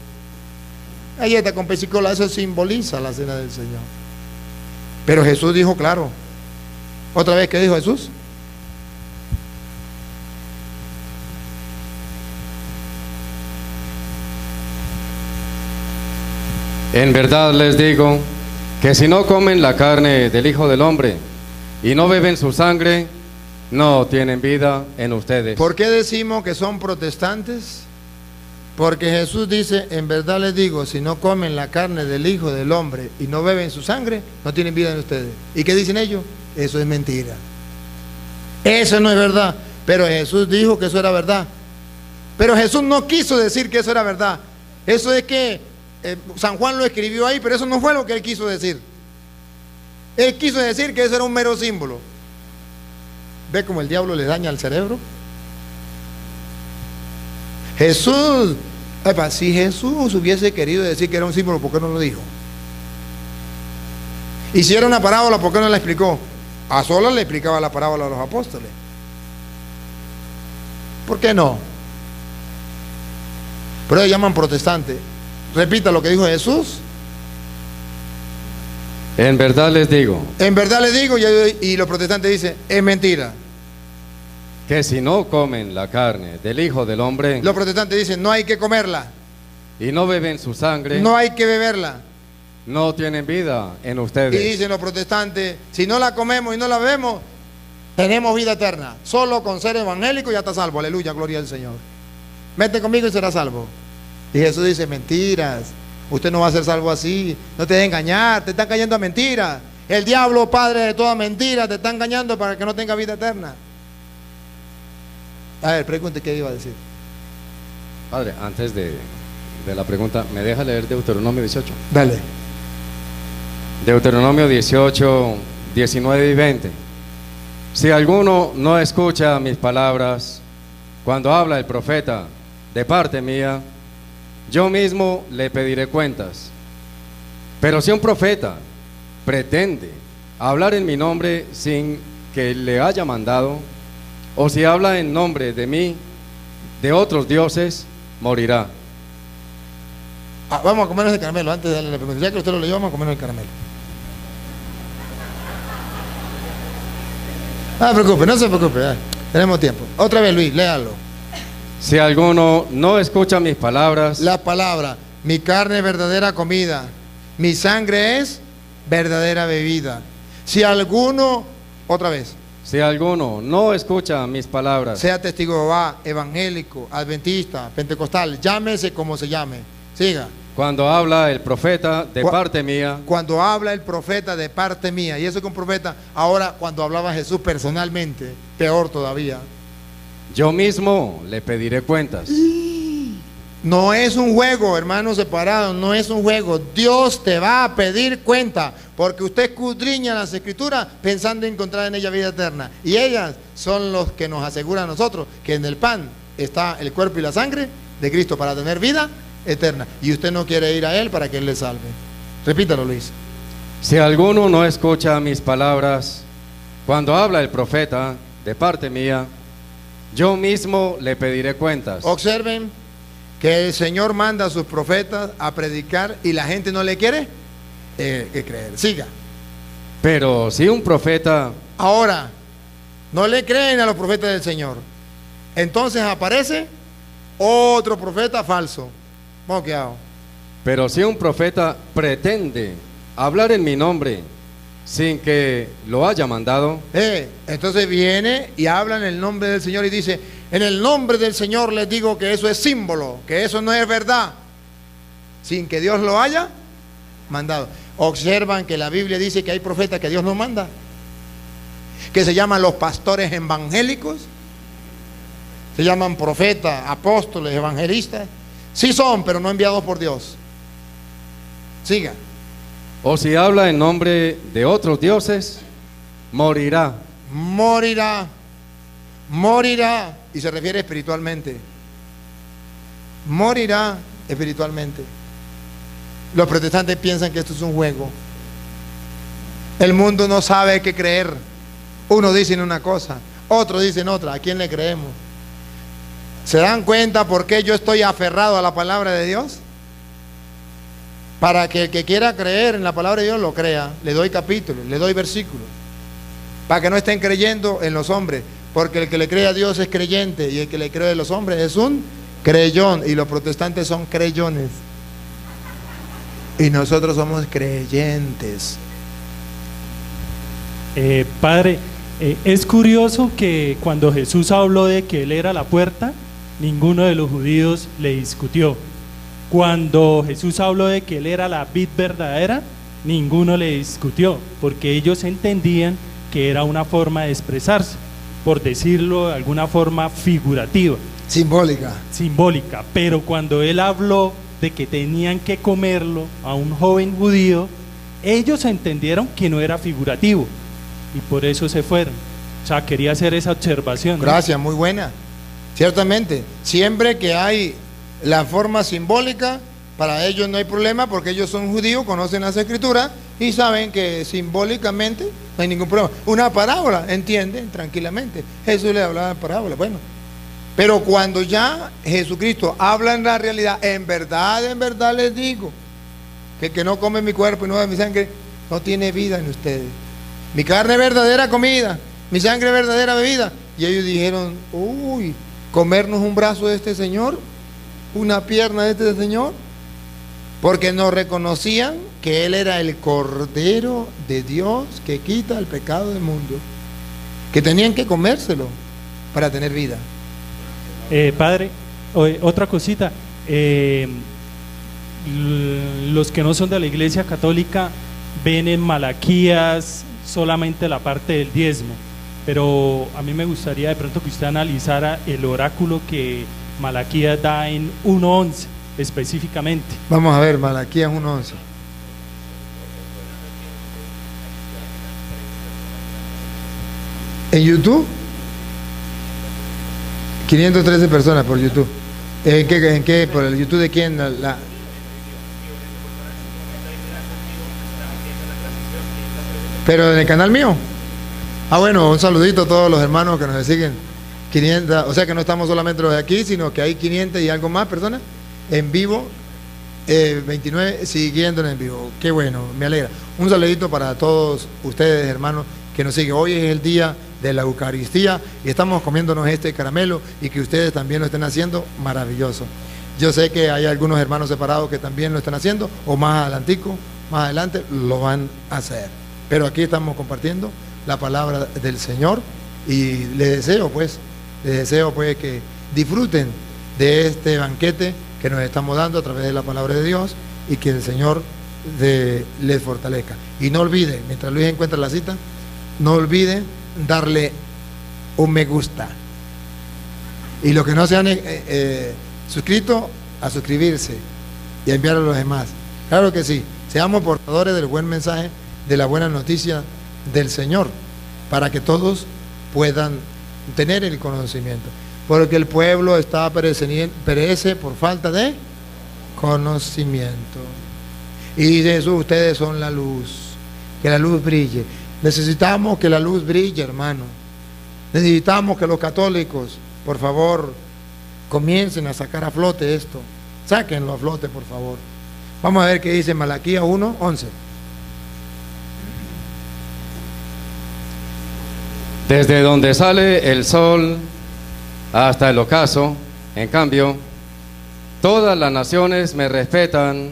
A: galleta con pexicola. Eso simboliza la cena del Señor. Pero Jesús dijo claro. Otra vez, ¿qué dijo Jesús?
B: En verdad les digo que si no comen la carne del Hijo del Hombre y no beben su sangre, no tienen vida en ustedes.
A: ¿Por qué decimos que son protestantes? Porque Jesús dice, en verdad les digo, si no comen la carne del Hijo del Hombre y no beben su sangre, no tienen vida en ustedes. ¿Y qué dicen ellos? Eso es mentira. Eso no es verdad. Pero Jesús dijo que eso era verdad. Pero Jesús no quiso decir que eso era verdad. Eso es que San Juan lo escribió ahí, pero eso no fue lo que él quiso decir. Él quiso decir que eso era un mero símbolo. ¿Ve cómo el diablo le daña al cerebro? Jesús, si Jesús hubiese querido decir que era un símbolo, ¿por qué no lo dijo? Y si era una parábola, ¿por qué no la explicó? A solas le explicaba la parábola a los apóstoles. ¿Por qué no? Pero ellos llaman protestantes. Repita lo que dijo Jesús.
B: En verdad les digo.
A: En verdad les digo, y los protestantes dicen, es mentira.
B: Que si no comen la carne del Hijo del Hombre.
A: Los protestantes dicen, no hay que comerla.
B: Y no beben su sangre.
A: No hay que beberla.
B: No tienen vida en ustedes.
A: Y dicen los protestantes, si no la comemos y no la bebemos, tenemos vida eterna. Solo con ser evangélico ya está salvo. Aleluya, gloria al Señor. Vete conmigo y será salvo. Y Jesús dice, mentiras. Usted no va a ser salvo así. No te debe engañar, te está cayendo a mentiras. El diablo, padre de toda mentira, te está engañando para que no tenga vida eterna. A ver, pregunte qué iba a decir.
B: Padre, antes de la pregunta, ¿me deja leer Deuteronomio 18?
A: Dale.
B: Deuteronomio 18, 19 y 20. Si alguno no escucha mis palabras, cuando habla el profeta de parte mía, yo mismo le pediré cuentas. Pero si un profeta pretende hablar en mi nombre sin que le haya mandado, o si habla en nombre de mí, de otros dioses, morirá.
A: Vamos a comernos el caramelo antes de darle la pregunta. Ya que usted lo leyó, vamos a comernos el caramelo. No se preocupe, no se preocupe. Tenemos tiempo. Otra vez, Luis, léalo.
B: Si alguno no escucha mis palabras.
A: La palabra, mi carne es verdadera comida, mi sangre es verdadera bebida. Si alguno, otra vez.
B: Si alguno no escucha mis palabras.
A: Sea testigo de Jehová, evangélico, adventista, pentecostal, llámese como se llame. Siga.
B: Cuando habla el profeta de parte mía.
A: Cuando habla el profeta de parte mía. Y eso que un profeta, ahora cuando hablaba Jesús personalmente, peor todavía.
B: Yo mismo le pediré cuentas.
A: No es un juego, hermanos separados, no es un juego. Dios te va a pedir cuenta, porque usted escudriña las escrituras pensando encontrar en ella vida eterna. Y ellas son los que nos aseguran a nosotros que en el pan está el cuerpo y la sangre de Cristo para tener vida eterna. Y usted no quiere ir a Él para que Él le salve. Repítalo, Luis.
B: Si alguno no escucha mis palabras, cuando habla el profeta de parte mía, yo mismo le pediré cuentas.
A: Observen que el Señor manda a sus profetas a predicar y la gente no le quiere creer. Siga.
B: Pero si un profeta...
A: Ahora, no le creen a los profetas del Señor. Entonces aparece otro profeta falso. Moqueado.
B: Pero si un profeta pretende hablar en mi nombre sin que lo haya mandado,
A: entonces viene y habla en el nombre del Señor y dice, en el nombre del Señor les digo que eso es símbolo, que eso no es verdad, sin que Dios lo haya mandado. Observan que la Biblia dice que hay profetas que Dios no manda, que se llaman los pastores evangélicos, se llaman profetas, apóstoles, evangelistas. Sí son, pero no enviados por Dios. Siga.
B: o si habla en nombre de otros dioses, morirá.
A: Morirá. Morirá. Y se refiere espiritualmente. Morirá espiritualmente. Los protestantes piensan que esto es un juego. El mundo no sabe qué creer. Unos dicen una cosa, otros dicen otra. ¿A quién le creemos? ¿Se dan cuenta por qué yo estoy aferrado a la palabra de Dios? Para que el que quiera creer en la palabra de Dios lo crea. Le doy capítulos, le doy versículos. Para que no estén creyendo en los hombres. Porque el que le cree a Dios es creyente y el que le cree a los hombres es un creyón. Y los protestantes son creyones. Y nosotros somos creyentes.
C: Padre, es curioso que cuando Jesús habló de que Él era la puerta, ninguno de los judíos le discutió. Cuando Jesús habló de que Él era la vid verdadera, ninguno le discutió, porque ellos entendían que era una forma de expresarse, por decirlo de alguna forma figurativa. Simbólica. Pero cuando Él habló de que tenían que comerlo a un joven judío, ellos entendieron que no era figurativo y por eso se fueron. O sea, quería hacer esa observación, ¿no?
A: Gracias, muy buena. Ciertamente, siempre que hay la forma simbólica, para ellos no hay problema porque ellos son judíos, conocen las escrituras y saben que simbólicamente no hay ningún problema. Una parábola, entienden tranquilamente. Jesús le hablaba en parábola, bueno. Pero cuando ya Jesucristo habla en la realidad, en verdad les digo, que el que no come mi cuerpo y no bebe mi sangre, no tiene vida en ustedes. Mi carne es verdadera comida, mi sangre es verdadera bebida. Y ellos dijeron, uy, comernos un brazo de este Señor, una pierna de este Señor, porque no reconocían que Él era el Cordero de Dios que quita el pecado del mundo, que tenían que comérselo para tener vida.
C: Padre, otra cosita, los que no son de la Iglesia Católica ven en Malaquías solamente la parte del diezmo, pero a mí me gustaría de pronto que usted analizara el oráculo que Malaquías da en 1:11 específicamente.
A: Vamos a ver, Malaquías 1:11. ¿En YouTube? 513 personas por YouTube. ¿En qué? ¿Por el YouTube de quién? ¿Pero en el canal mío? Ah, bueno, un saludito a todos los hermanos que nos siguen. 500, o sea que no estamos solamente los de aquí, sino que hay 500 y algo más personas en vivo, 29 siguiéndonos en vivo. Qué bueno, me alegra. Un saludito para todos ustedes, hermanos, que nos siguen. Hoy es el día de la Eucaristía y estamos comiéndonos este caramelo y que ustedes también lo estén haciendo, maravilloso. Yo sé que hay algunos hermanos separados que también lo están haciendo o más adelante lo van a hacer. Pero aquí estamos compartiendo la palabra del Señor y les deseo pues que disfruten de este banquete que nos estamos dando a través de la palabra de Dios y que el Señor les fortalezca. Y no olviden, mientras Luis encuentra la cita, no olviden darle un me gusta. Y los que no se han suscrito, a suscribirse y a enviar a los demás. Claro que sí, seamos portadores del buen mensaje, de la buena noticia del Señor, para que todos puedan tener el conocimiento. Porque el pueblo perece por falta de conocimiento. Y dice Jesús, ustedes son la luz, que la luz brille. Necesitamos que la luz brille, hermano. Necesitamos que los católicos, por favor, comiencen a sacar a flote esto. Sáquenlo a flote, por favor. Vamos a ver qué dice Malaquías 1:11.
B: Desde donde sale el sol hasta el ocaso, en cambio, todas las naciones me respetan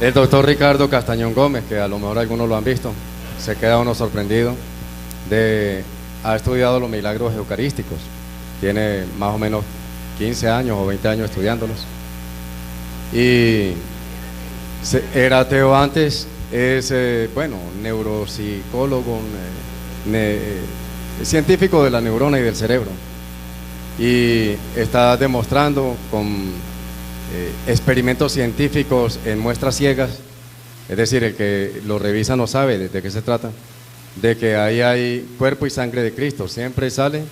B: El doctor Ricardo Castañón Gómez, que a lo mejor algunos lo han visto, se queda uno sorprendido, ha estudiado los milagros eucarísticos, tiene más o menos 15 años o 20 años estudiándolos, y era ateo antes, es, neuropsicólogo, científico de la neurona y del cerebro, y está demostrando con experimentos científicos en muestras ciegas, es decir, el que lo revisa no sabe de qué se trata, de que ahí hay cuerpo y sangre de Cristo, siempre sale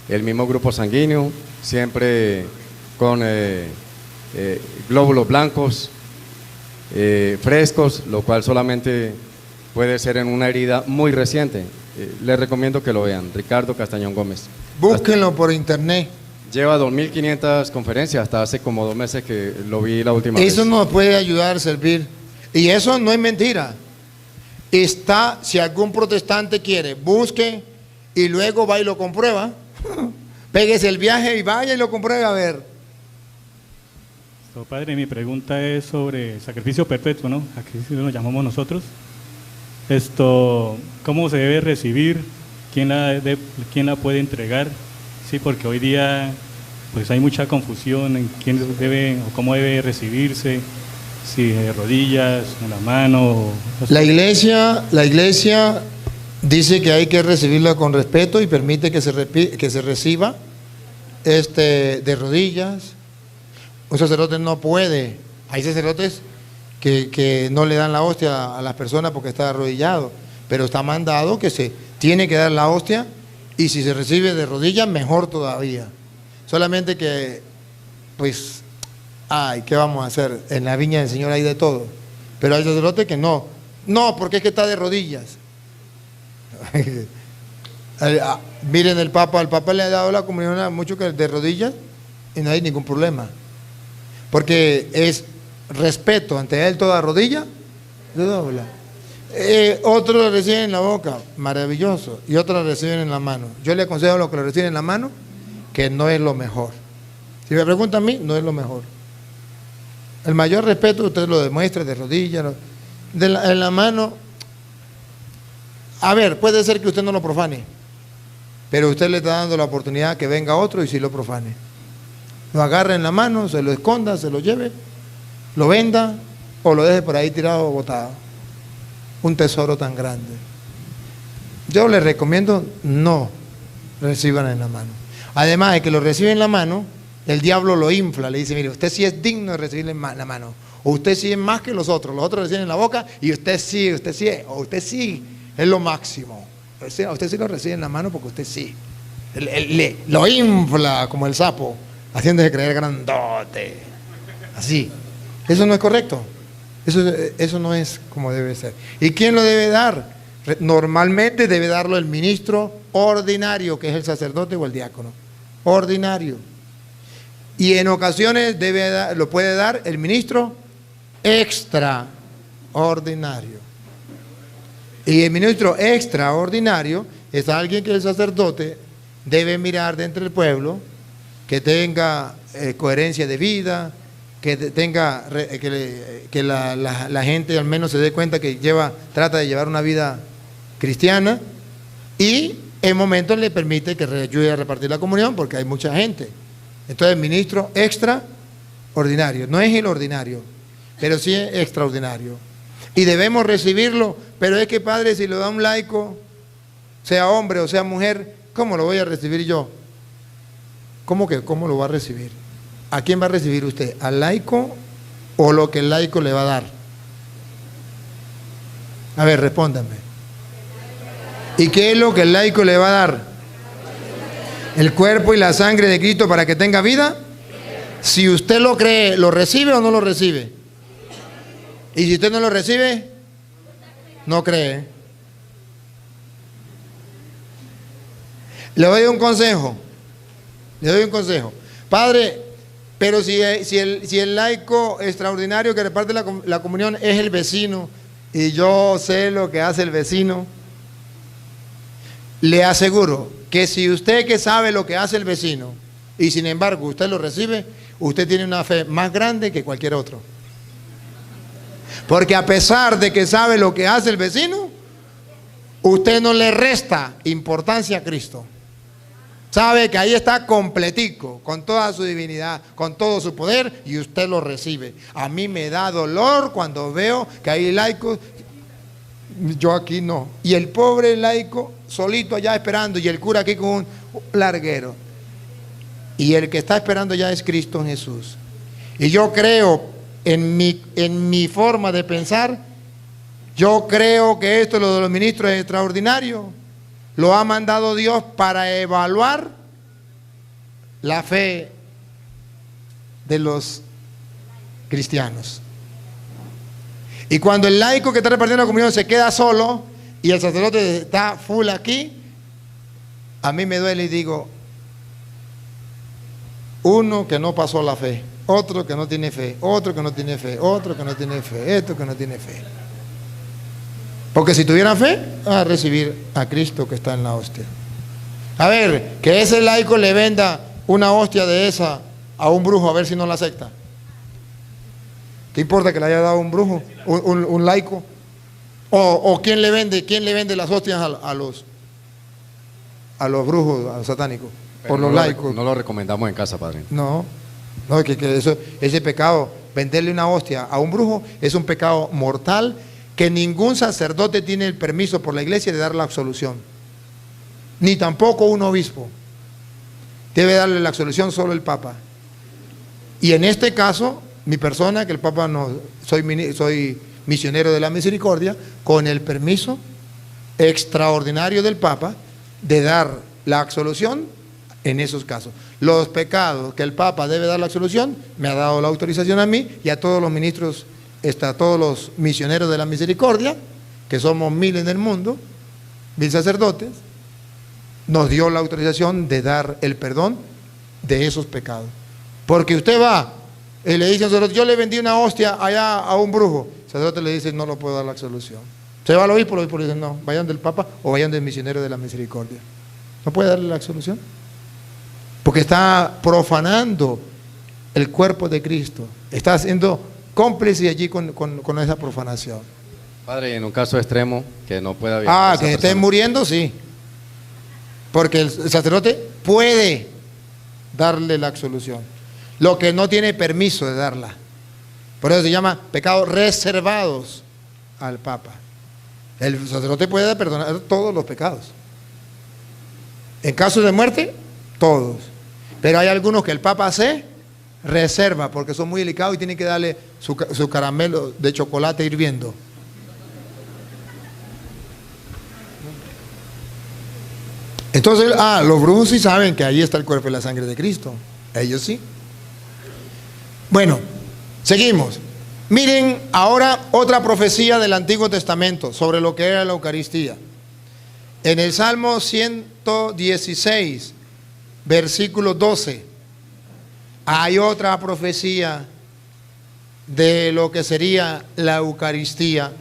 B: el mismo grupo sanguíneo, siempre con glóbulos blancos, frescos, lo cual solamente puede ser en una herida muy reciente. Les recomiendo que lo vean, Ricardo Castañón Gómez.
A: Búsquenlo por internet.
B: Lleva 2.500 conferencias, hasta hace como 2 meses que lo vi la última vez.
A: Eso nos puede ayudar a servir. Y eso no es mentira. Está, si algún protestante quiere, busque y luego va y lo comprueba. Péguese el viaje y vaya y lo compruebe a ver.
D: Padre, mi pregunta es sobre sacrificio perpetuo, ¿no? Aquí lo llamamos nosotros. ¿Cómo se debe recibir? ¿Quién la puede entregar? Sí, porque hoy día pues hay mucha confusión en quién debe o cómo debe recibirse, si de rodillas, en la mano.
A: La iglesia dice que hay que recibirla con respeto y permite que se reciba de rodillas. Un sacerdote no puede. Hay sacerdotes que no le dan la hostia a las personas porque está arrodillado, pero está mandado que se tiene que dar la hostia, y si se recibe de rodillas, mejor todavía. Solamente que, pues, ¿qué vamos a hacer? En la viña del Señor hay de todo. Pero hay sacerdotes que no, porque es que está de rodillas. Miren al Papa le ha dado la comunión a muchos que de rodillas y no hay ningún problema. Porque es respeto ante él, toda rodilla se dobla. Otros lo reciben en la boca, maravilloso, y otros lo reciben en la mano. Yo le aconsejo a los que lo reciben en la mano que no es lo mejor. Si me preguntan a mí, no es lo mejor. El mayor respeto usted lo demuestra de rodillas, en la mano. A ver, puede ser que usted no lo profane, pero usted le está dando la oportunidad que venga otro y sí lo profane. Lo agarre en la mano, se lo esconda, se lo lleve, lo venda o lo deje por ahí tirado o botado. Un tesoro tan grande. Yo les recomiendo no reciban en la mano. Además de que lo reciben en la mano, el diablo lo infla, le dice, mire, usted sí es digno de recibirle en la mano, o usted sí es más que los otros reciben en la boca y usted sí, o usted sí es lo máximo. Usted sí lo recibe en la mano porque usted sí. Lo infla como el sapo, haciéndose creer grandote. Así. Eso no es correcto. Eso no es como debe ser. ¿Y quién lo debe dar? Normalmente debe darlo el ministro ordinario, que es el sacerdote o el diácono. Ordinario. Y en ocasiones lo puede dar el ministro extraordinario. Y el ministro extraordinario es alguien que el sacerdote debe mirar de entre el pueblo, que tenga coherencia de vida, que tenga que la gente al menos se dé cuenta que trata de llevar una vida cristiana, y en momentos le permite que ayude a repartir la comunión porque hay mucha gente. Entonces el ministro extraordinario, no es el ordinario, pero sí es extraordinario. Y debemos recibirlo, pero es que, padre, si lo da un laico, sea hombre o sea mujer, ¿cómo lo voy a recibir yo? ¿Cómo lo va a recibir? ¿A quién va a recibir usted? ¿Al laico o lo que el laico le va a dar? A ver, respóndanme. ¿Y qué es lo que el laico le va a dar? ¿El cuerpo y la sangre de Cristo para que tenga vida? Si usted lo cree, ¿lo recibe o no lo recibe? Y si usted no lo recibe, no cree. Le doy un consejo. Padre, pero si el laico extraordinario que reparte la comunión es el vecino, y yo sé lo que hace el vecino, le aseguro que si usted que sabe lo que hace el vecino, y sin embargo usted lo recibe, usted tiene una fe más grande que cualquier otro. Porque a pesar de que sabe lo que hace el vecino, usted no le resta importancia a Cristo. Sabe que ahí está completico, con toda su divinidad, con todo su poder, y usted lo recibe. A mí me da dolor cuando veo que hay laicos, yo aquí no, y el pobre laico solito allá esperando, y el cura aquí con un larguero. Y el que está esperando ya es Cristo Jesús. Y yo creo, en mi forma de pensar, yo creo que esto, lo de los ministros, es extraordinario. Lo ha mandado Dios para evaluar la fe de los cristianos. Y cuando el laico que está repartiendo la comunión se queda solo y el sacerdote está full aquí, a mí me duele y digo, uno que no pasó la fe, otro que no tiene fe, otro que no tiene fe, otro que no tiene fe, esto que no tiene fe. Porque si tuvieran fe, van a recibir a Cristo que está en la hostia. A ver, que ese laico le venda una hostia de esa a un brujo, a ver si no la acepta. ¿Qué importa que le haya dado un brujo, un laico? O ¿quién le vende las hostias a los brujos, a los satánicos?
B: Pero
A: Por los laicos.
B: No lo recomendamos en casa, padre.
A: No, que ese pecado, venderle una hostia a un brujo, es un pecado mortal, que ningún sacerdote tiene el permiso por la iglesia de dar la absolución, ni tampoco un obispo. Debe darle la absolución solo el Papa. Y en este caso, mi persona, que el Papa no, soy misionero de la misericordia, con el permiso extraordinario del Papa de dar la absolución en esos casos. Los pecados que el Papa debe dar la absolución, me ha dado la autorización a mí y a todos los ministros, a todos los misioneros de la misericordia, que somos 1000 en el mundo, 1000 sacerdotes, nos dio la autorización de dar el perdón de esos pecados. Porque usted va y le dice al sacerdote, yo le vendí una hostia allá a un brujo, el sacerdote le dice, no lo puedo dar la absolución. Se va al obispo, el obispo le dice, no, vayan del Papa o vayan del misionero de la misericordia. ¿No puede darle la absolución? Porque está profanando el cuerpo de Cristo, está haciendo cómplice allí con esa profanación.
B: Padre, en un caso extremo, que no pueda viajar.
A: Que estén muriendo, sí. Porque el sacerdote puede darle la absolución, lo que no tiene permiso de darla. Por eso se llama pecados reservados al Papa. El sacerdote puede perdonar todos los pecados. En caso de muerte, todos. Pero hay algunos que el Papa se reserva porque son muy delicados y tiene que darle su caramelo de chocolate hirviendo. Entonces, los brujos sí saben que ahí está el cuerpo y la sangre de Cristo. Ellos sí. Bueno, seguimos. Miren ahora otra profecía del Antiguo Testamento sobre lo que era la Eucaristía. En el Salmo 116, versículo 12, hay otra profecía de lo que sería la Eucaristía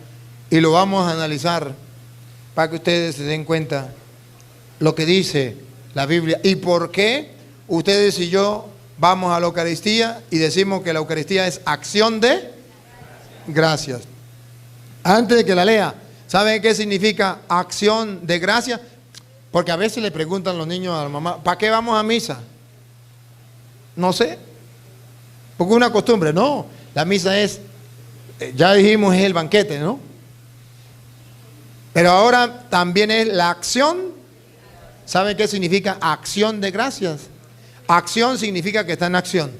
A: y lo vamos a analizar para que ustedes se den cuenta lo que dice la Biblia y por qué ustedes y yo vamos a la Eucaristía y decimos que la Eucaristía es acción de gracias. Antes de que la lea, ¿saben qué significa acción de gracias? Porque a veces le preguntan los niños a la mamá, ¿para qué vamos a misa? No sé, porque es una costumbre. No, la misa es, ya dijimos, es el banquete, ¿no? Pero ahora también es la acción. ¿Saben qué significa acción de gracias? Acción significa que está en acción,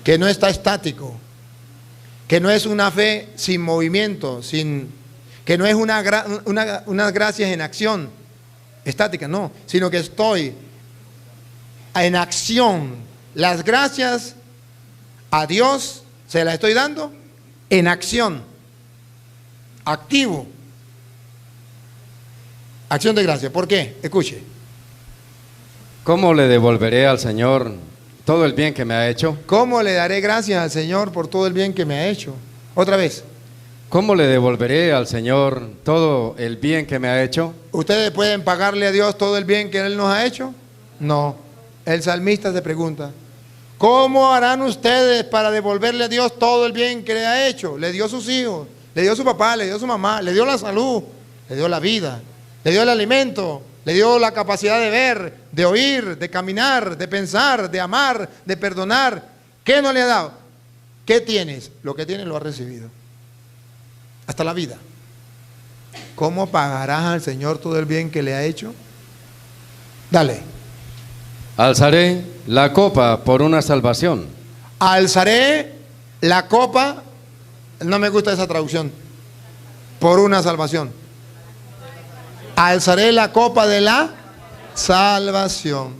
A: que no está estático, que no es una fe sin movimiento, que no es unas gracias en acción estática, no, sino que estoy en acción. Las gracias a Dios se las estoy dando en acción, activo. Acción de gracias. ¿Por qué? Escuche.
B: ¿Cómo le devolveré al Señor todo el bien que me ha hecho?
A: ¿Cómo le daré gracias al Señor por todo el bien que me ha hecho? Otra vez.
B: ¿Cómo le devolveré al Señor todo el bien que me ha hecho?
A: ¿Ustedes pueden pagarle a Dios todo el bien que Él nos ha hecho? No. El salmista se pregunta, ¿Cómo harán ustedes para devolverle a Dios todo el bien que le ha hecho? Le dio sus hijos, le dio su papá, le dio su mamá, le dio la salud, le dio la vida, le dio el alimento, le dio la capacidad de ver, de oír, de caminar, de pensar, de amar, de perdonar. ¿Qué no le ha dado? ¿Qué tienes? Lo que tienes lo has recibido. Hasta la vida. ¿Cómo pagarás al Señor todo el bien que le ha hecho? Dale.
B: Alzaré la copa por una salvación.
A: Alzaré la copa, no me gusta esa traducción, por una salvación. Alzaré la copa de la salvación.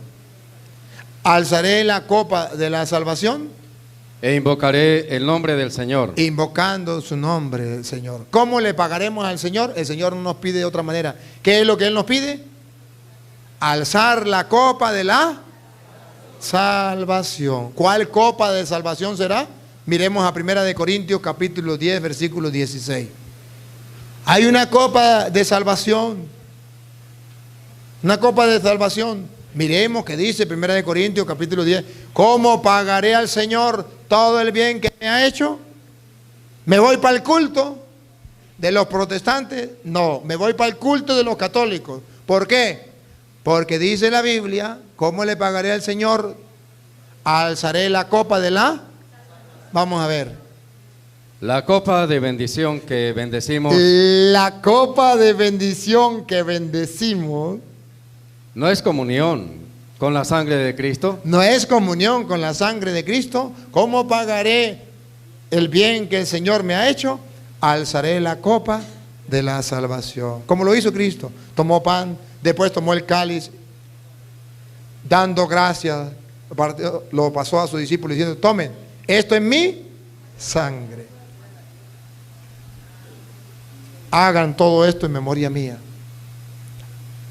A: Alzaré la copa de la salvación.
B: E invocaré el nombre del Señor.
A: Invocando su nombre, Señor. ¿Cómo le pagaremos al Señor? El Señor no nos pide de otra manera. ¿Qué es lo que Él nos pide? Alzar la copa de la salvación. ¿Cuál copa de salvación será? Miremos a 1 Corintios capítulo 10, versículo 16. Hay una copa de salvación. Una copa de salvación. Miremos que dice 1 Corintios capítulo 10. ¿Cómo pagaré al Señor todo el bien que me ha hecho? ¿Me voy para el culto de los protestantes? No, me voy para el culto de los católicos. ¿Por qué? Porque dice la Biblia, ¿cómo le pagaré al Señor? Alzaré la copa de la... Vamos a ver.
B: La copa de bendición que bendecimos
A: La copa de bendición que bendecimos
B: no es comunión con la sangre de Cristo.
A: no es comunión con la sangre de Cristo. ¿Cómo pagaré el bien que el Señor me ha hecho? Alzaré la copa de la salvación. Como lo hizo Cristo. Tomó pan, después tomó el cáliz, dando gracias, lo pasó a sus discípulos diciendo, tomen, esto es mi sangre. Hagan todo esto en memoria mía.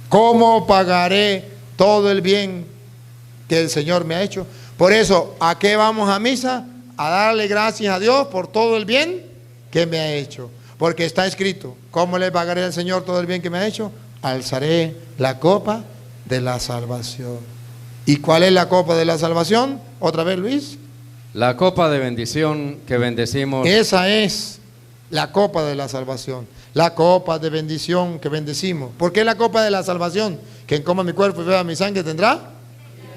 A: ¿Cómo pagaré todo el bien que el Señor me ha hecho? Por eso, ¿a qué vamos a misa? A darle gracias a Dios por todo el bien que me ha hecho. Porque está escrito, ¿cómo le pagaré al Señor todo el bien que me ha hecho? Alzaré la copa de la salvación. ¿Y cuál es la copa de la salvación? Otra vez, Luis.
B: La copa de bendición que bendecimos
A: Esa es la copa de la salvación. La copa de bendición que bendecimos. ¿Por qué la copa de la salvación? Quien coma mi cuerpo y beba mi sangre tendrá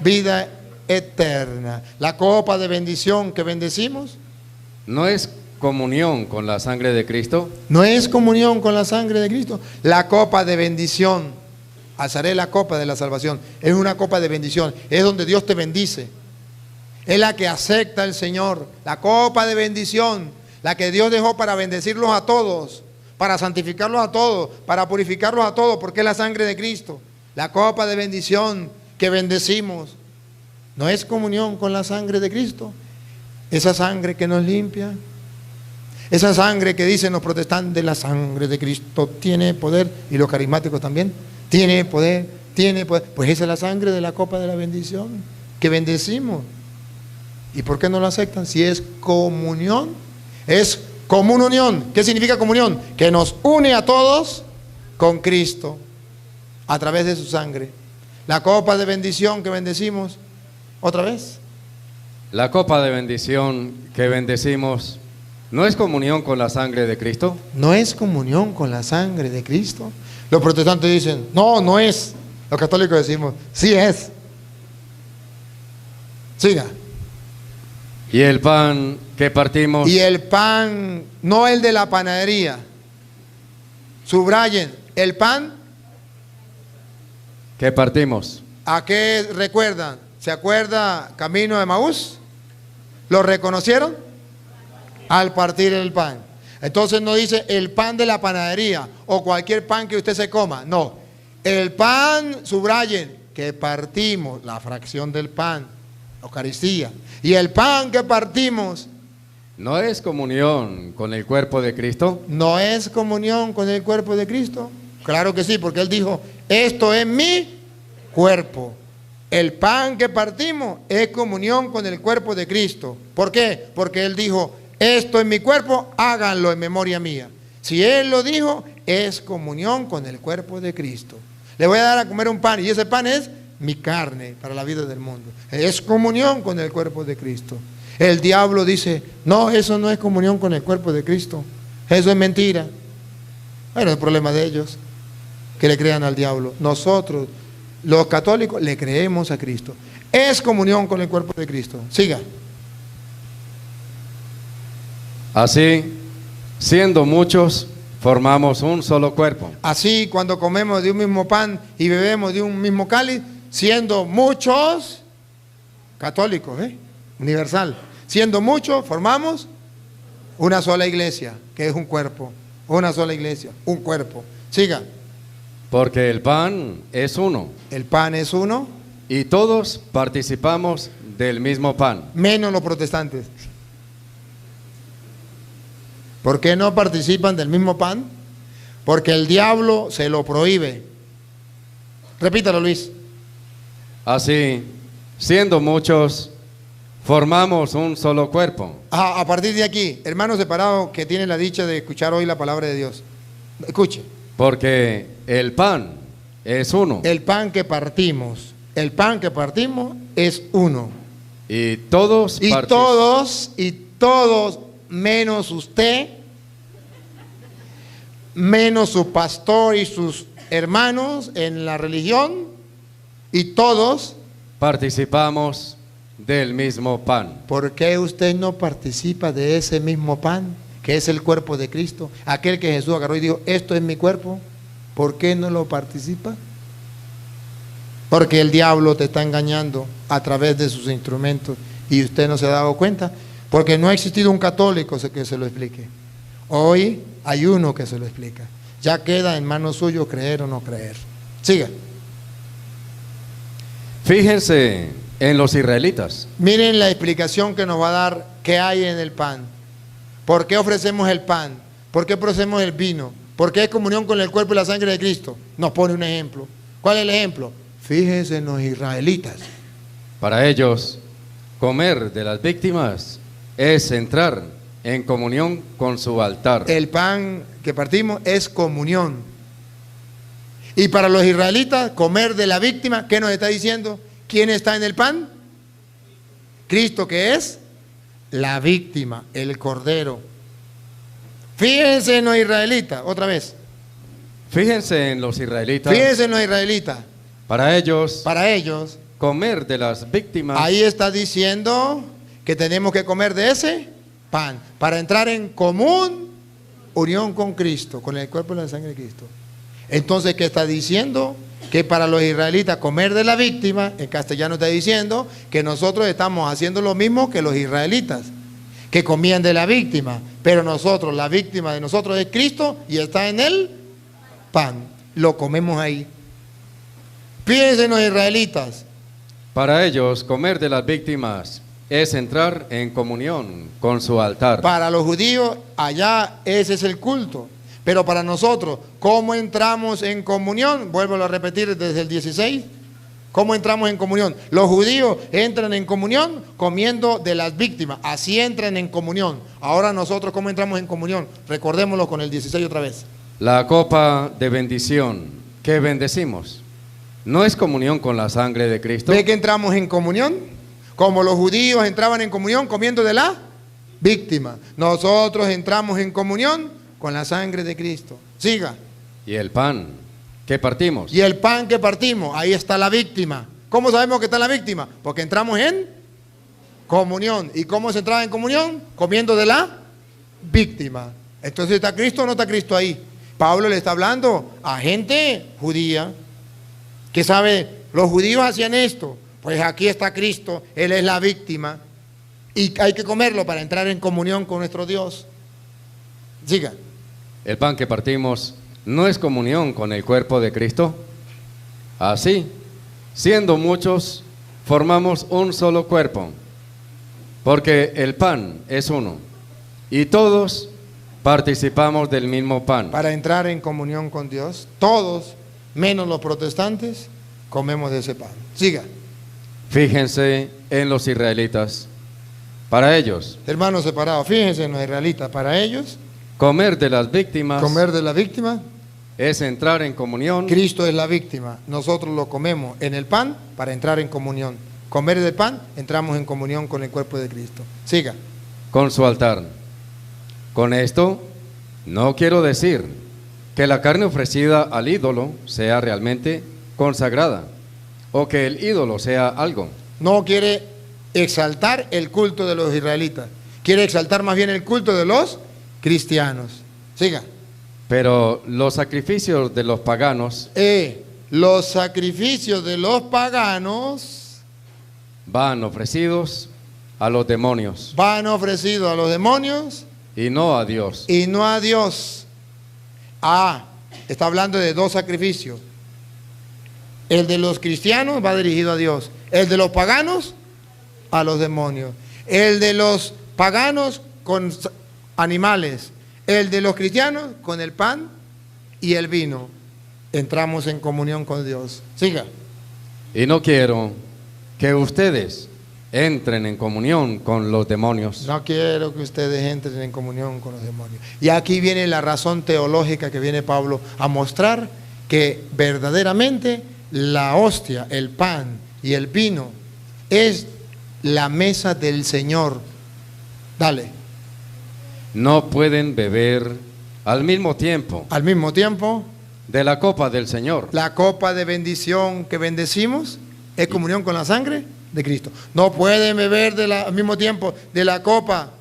A: vida eterna. La copa de bendición que bendecimos
B: no es comunión con la sangre de Cristo.
A: no es comunión con la sangre de Cristo. La copa de bendición, alzaré la copa de la salvación, es una copa de bendición, es donde Dios te bendice. Es la que acepta el Señor. La copa de bendición, la que Dios dejó para bendecirlos a todos, para santificarlos a todos, para purificarlos a todos, porque es la sangre de Cristo. La copa de bendición que bendecimos no es comunión con la sangre de Cristo. Esa sangre que nos limpia, esa sangre que dicen los protestantes, la sangre de Cristo tiene poder, y los carismáticos también, tiene poder, tiene poder. Pues esa es la sangre de la copa de la bendición que bendecimos. ¿Y por qué no lo aceptan? Si es comunión, es común unión. ¿Qué significa comunión? Que nos une a todos con Cristo a través de su sangre. La copa de bendición que bendecimos, otra vez.
B: La copa de bendición que bendecimos no es comunión con la sangre de Cristo.
A: No es comunión con la sangre de Cristo. Los protestantes dicen, no, no es. Los católicos decimos, sí es. Siga.
B: Y el pan que partimos
A: Y el pan, no el de la panadería. Subrayen, el pan,
B: que partimos
A: ¿a qué recuerdan? ¿Se acuerda Camino de Maús? ¿Lo reconocieron? Al partir el pan. Entonces no dice el pan de la panadería o cualquier pan que usted se coma. No, el pan, subrayen, que partimos, la fracción del pan, Eucaristía. Y el pan que partimos
B: no es comunión con el cuerpo de Cristo.
A: no es comunión con el cuerpo de Cristo. Claro que sí, porque Él dijo, esto es mi cuerpo. El pan que partimos es comunión con el cuerpo de Cristo. ¿Por qué? Porque Él dijo, esto es mi cuerpo, háganlo en memoria mía. Si Él lo dijo, es comunión con el cuerpo de Cristo. Le voy a dar a comer un pan y ese pan es mi carne para la vida del mundo. Es comunión con el cuerpo de Cristo. El diablo dice, no, eso no es comunión con el cuerpo de Cristo. Eso es mentira. Bueno, el problema de ellos, que le crean al diablo. Nosotros, los católicos, le creemos a Cristo. Es comunión con el cuerpo de Cristo. Siga.
B: Así, siendo muchos, formamos un solo cuerpo.
A: Así, cuando comemos de un mismo pan y bebemos de un mismo cáliz, siendo muchos católicos, universal, siendo muchos, formamos una sola iglesia, que es un cuerpo. Una sola iglesia, un cuerpo. Siga.
B: Porque el pan es uno.
A: El pan es uno.
B: Y todos participamos del mismo pan.
A: Menos los protestantes. ¿Por qué no participan del mismo pan? Porque el diablo se lo prohíbe. Repítalo, Luis.
B: Así, siendo muchos, formamos un solo cuerpo.
A: A partir de aquí, hermanos separados que tienen la dicha de escuchar hoy la palabra de Dios, escuche.
B: Porque el pan es uno.
A: El pan que partimos es uno.
B: Y todos
A: todos, menos usted, menos su pastor y sus hermanos en la religión, y todos
B: participamos del mismo pan.
A: ¿Por qué usted no participa de ese mismo pan, que es el cuerpo de Cristo? Aquel que Jesús agarró y dijo, esto es mi cuerpo. ¿Por qué no lo participa? Porque el diablo te está engañando a través de sus instrumentos y usted no se ha dado cuenta, porque no ha existido un católico que se lo explique. Hoy hay uno que se lo explica. Ya queda en manos suyas creer o no creer. Siga.
B: Fíjense en los israelitas.
A: Miren la explicación que nos va a dar qué hay en el pan. ¿Por qué ofrecemos el pan? ¿Por qué ofrecemos el vino? ¿Por qué es comunión con el cuerpo y la sangre de Cristo? Nos pone un ejemplo. ¿Cuál es el ejemplo? Fíjense en los israelitas.
B: Para ellos, comer de las víctimas es entrar en comunión con su altar.
A: El pan que partimos es comunión. Y para los israelitas, comer de la víctima, ¿qué nos está diciendo? ¿Quién está en el pan? Cristo, que es la víctima, el cordero. Fíjense en los israelitas, otra vez.
B: Fíjense en los israelitas.
A: Fíjense en los israelitas.
B: Para ellos,
A: comer
B: de las víctimas.
A: Ahí está diciendo que tenemos que comer de ese pan para entrar en común unión con Cristo, con el cuerpo y la sangre de Cristo. Entonces, ¿qué está diciendo? Que para los israelitas comer de la víctima, en castellano está diciendo que nosotros estamos haciendo lo mismo que los israelitas, que comían de la víctima, pero nosotros, la víctima de nosotros es Cristo y está en el pan, lo comemos ahí. Fíjense en los israelitas.
B: Para ellos, comer de las víctimas es entrar en comunión con su altar.
A: Para los judíos, allá ese es el culto. Pero para nosotros, ¿cómo entramos en comunión? Vuelvo a repetir desde el 16. ¿Cómo entramos en comunión? Los judíos entran en comunión comiendo de las víctimas. Así entran en comunión. Ahora nosotros, ¿cómo entramos en comunión? Recordémoslo con el 16 otra vez.
B: La copa de bendición que bendecimos, ¿no es comunión con la sangre de Cristo?
A: ¿Ve que entramos en comunión? Como los judíos entraban en comunión comiendo de la víctima. Nosotros entramos en comunión con la sangre de Cristo. Siga.
B: Y el pan que partimos.
A: Y el pan que partimos, ahí está la víctima. ¿Cómo sabemos que está la víctima? Porque entramos en comunión. ¿Y cómo se entraba en comunión? Comiendo de la víctima. Entonces, ¿está Cristo o no está Cristo ahí? Pablo le está hablando a gente judía que sabe, los judíos hacían esto. Pues aquí está Cristo, Él es la víctima. Y hay que comerlo para entrar en comunión con nuestro Dios. Siga.
B: El pan que partimos no es comunión con el cuerpo de Cristo. Así, siendo muchos, formamos un solo cuerpo, porque el pan es uno, y todos participamos del mismo pan.
A: Para entrar en comunión con Dios, todos, menos los protestantes, comemos de ese pan. Siga.
B: Fíjense en los israelitas. Para ellos,
A: hermanos separados, fíjense en los israelitas. Para ellos,
B: comer de las víctimas
A: comer de la víctima
B: es entrar en comunión
A: Cristo es la víctima. Nosotros lo comemos en el pan para entrar en comunión. Comer del pan, entramos en comunión con el cuerpo de Cristo. Siga.
B: con su altar. Con esto no quiero decir que la carne ofrecida al ídolo sea realmente consagrada o que el ídolo sea algo.
A: No quiere exaltar el culto de los israelitas. Quiere exaltar más bien el culto de los cristianos. Siga.
B: Pero los sacrificios de los paganos
A: Los sacrificios de los paganos
B: van ofrecidos a los demonios
A: van ofrecidos a los demonios
B: y no a Dios.
A: y no a Dios. Está hablando de dos sacrificios. El de los cristianos va dirigido a Dios. El de los paganos a los demonios. El de los paganos con animales. El de los cristianos con el pan y el vino. Entramos en comunión con Dios. Siga.
B: Y no quiero que ustedes entren en comunión con los demonios.
A: No quiero que ustedes entren en comunión con los demonios. Y aquí viene la razón teológica que viene Pablo a mostrar que verdaderamente la hostia, el pan y el vino es la mesa del Señor. Dale.
B: No pueden beber al mismo tiempo
A: Al mismo tiempo,
B: de la copa del Señor
A: la copa de bendición que bendecimos es comunión con la sangre de Cristo. No pueden beber al mismo tiempo de la copa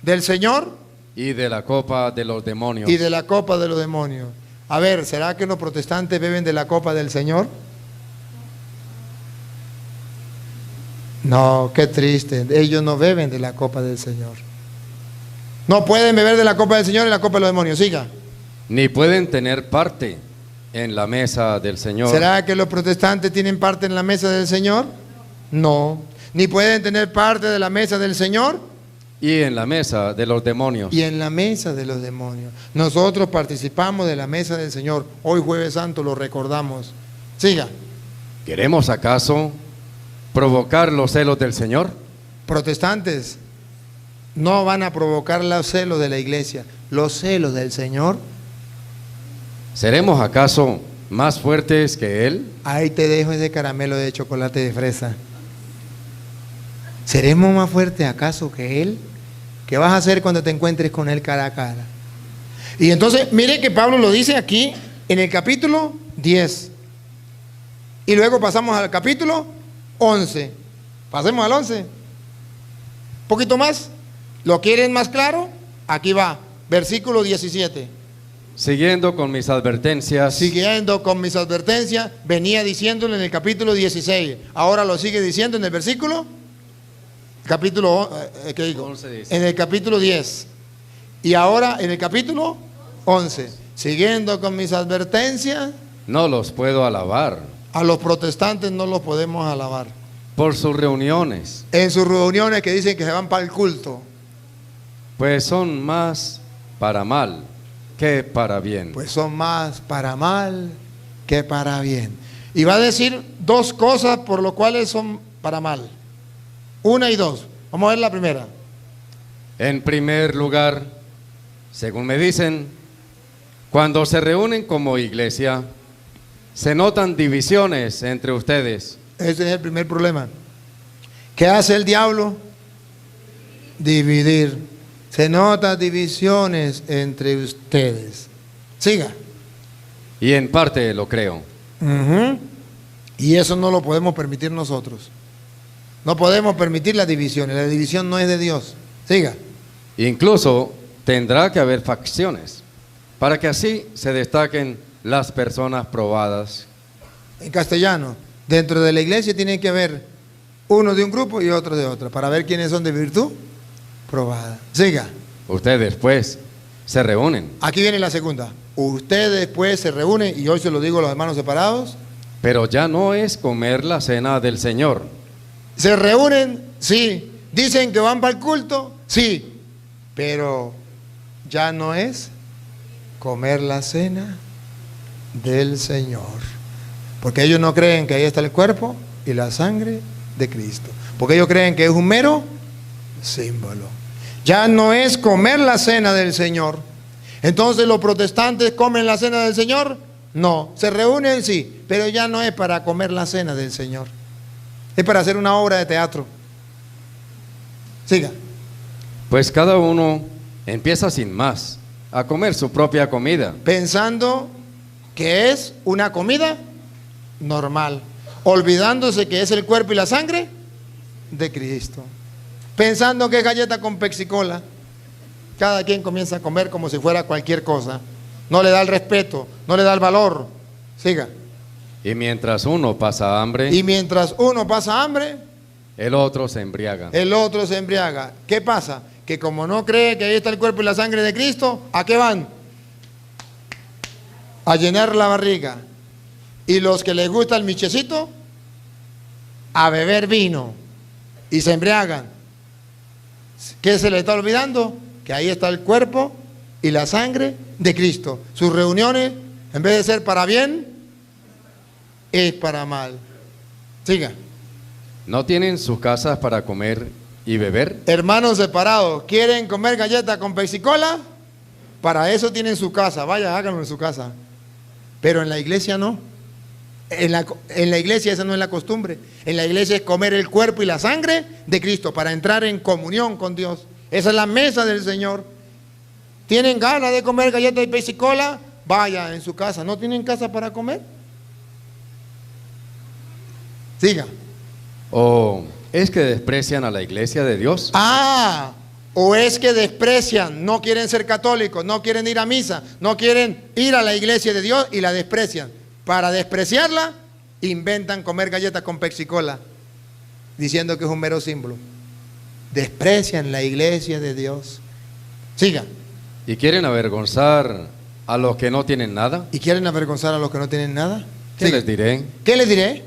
A: del Señor
B: y de la copa de los demonios.
A: y de la copa de los demonios. A ver, ¿será que los protestantes beben de la copa del Señor? No, qué triste. Ellos no beben de la copa del Señor. No pueden beber de la copa del Señor y la copa de los demonios. Siga.
B: Ni pueden tener parte en la mesa del Señor.
A: ¿Será que los protestantes tienen parte en la mesa del Señor? No. Ni pueden tener parte de la mesa del Señor
B: Y en la mesa de los demonios.
A: y en la mesa de los demonios. Nosotros participamos de la mesa del Señor. Hoy Jueves Santo lo recordamos. Siga.
B: ¿Queremos acaso provocar los celos del Señor?
A: Protestantes no van a provocar los celos de la iglesia, los celos del Señor.
B: ¿Seremos acaso más fuertes que Él?
A: Ahí te dejo ese caramelo de chocolate de fresa. ¿Seremos más fuertes acaso que Él? ¿Qué vas a hacer cuando te encuentres con Él cara a cara? Y entonces, mire que Pablo lo dice aquí en el capítulo 10. Y luego pasamos al capítulo 11. Pasemos al 11. Un poquito más. ¿Lo quieren más claro? Aquí va, versículo 17.
B: Siguiendo con mis advertencias,
A: Siguiendo con mis advertencias, venía diciéndolo en el capítulo 16. Ahora lo sigue diciendo en el versículo ¿qué digo?
B: 11 dice.
A: En el capítulo 10. Y ahora en el capítulo 11. Siguiendo con mis advertencias,
B: no los puedo alabar
A: a los protestantes no los podemos alabar.
B: por sus reuniones,
A: En sus reuniones que dicen que se van para el culto,
B: pues son más para mal que para bien.
A: pues son más para mal que para bien. Y va a decir dos cosas por lo cuales son para mal. Una y dos. Vamos a ver la primera.
B: En primer lugar, según me dicen, cuando se reúnen como iglesia, se notan divisiones entre ustedes.
A: Ese es el primer problema. ¿Qué hace el diablo? Dividir. Se notan divisiones entre ustedes. Siga.
B: Y en parte lo creo.
A: Ujú. Y eso no lo podemos permitir nosotros. No podemos permitir la división. La división no es de Dios. Siga.
B: Incluso tendrá que haber facciones, para que así se destaquen las personas probadas.
A: En castellano, dentro de la iglesia tiene que haber uno de un grupo y otro de otro, para ver quiénes son de virtud probada. Siga.
B: Ustedes, pues, se reúnen,
A: Aquí viene la segunda. Ustedes pues se reúnen, y hoy se lo digo a los hermanos separados.
B: pero ya no es comer la cena del Señor.
A: Se reúnen, sí. Dicen que van para el culto, sí. Pero ya no es comer la cena del Señor. Porque ellos no creen que ahí está el cuerpo y la sangre de Cristo. Porque ellos creen que es un mero símbolo. Ya no es comer la cena del Señor. Entonces, ¿los protestantes comen la cena del Señor? No. ¿Se reúnen? Sí, pero ya no es para comer la cena del Señor. Es para hacer una obra de teatro. Siga.
B: Pues cada uno empieza sin más a comer su propia comida,
A: Pensando que es una comida normal, olvidándose que es el cuerpo y la sangre de Cristo. Pensando que es galleta con pexicola. Cada quien comienza a comer como si fuera cualquier cosa. No le da el respeto, no le da el valor. Siga.
B: y mientras uno pasa hambre,
A: Y mientras uno pasa hambre,
B: el otro se embriaga.
A: el otro se embriaga. ¿Qué pasa? Que como no cree que ahí está el cuerpo y la sangre de Cristo, ¿a qué van? A llenar la barriga. Y los que les gusta el michecito, a beber vino. Y se embriagan. ¿Qué se les está olvidando? Que ahí está el cuerpo y la sangre de Cristo. Sus reuniones, en vez de ser para bien, es para mal. Siga.
B: ¿No tienen sus casas para comer y beber?
A: Hermanos separados, ¿quieren comer galleta con pexicola? Para eso tienen su casa, vaya, háganlo en su casa. Pero en la iglesia no. En la iglesia esa no es la costumbre. En la iglesia es comer el cuerpo y la sangre de Cristo para entrar en comunión con Dios. Esa es la mesa del Señor. ¿Tienen ganas de comer galleta y pexicola? Vaya en su casa. ¿No tienen casa para comer? Siga.
B: ¿O es que desprecian a la iglesia de Dios?
A: Ah, o es que desprecian, no quieren ser católicos, no quieren ir a misa, no quieren ir a la iglesia de Dios y la desprecian. Para despreciarla, inventan comer galletas con pexicola, diciendo que es un mero símbolo. Desprecian la iglesia de Dios. Siga.
B: ¿Y quieren avergonzar a los que no tienen nada?
A: ¿Y quieren avergonzar a los que no tienen nada?
B: ¿Qué
A: Siga.
B: les diré?
A: ¿Qué les diré?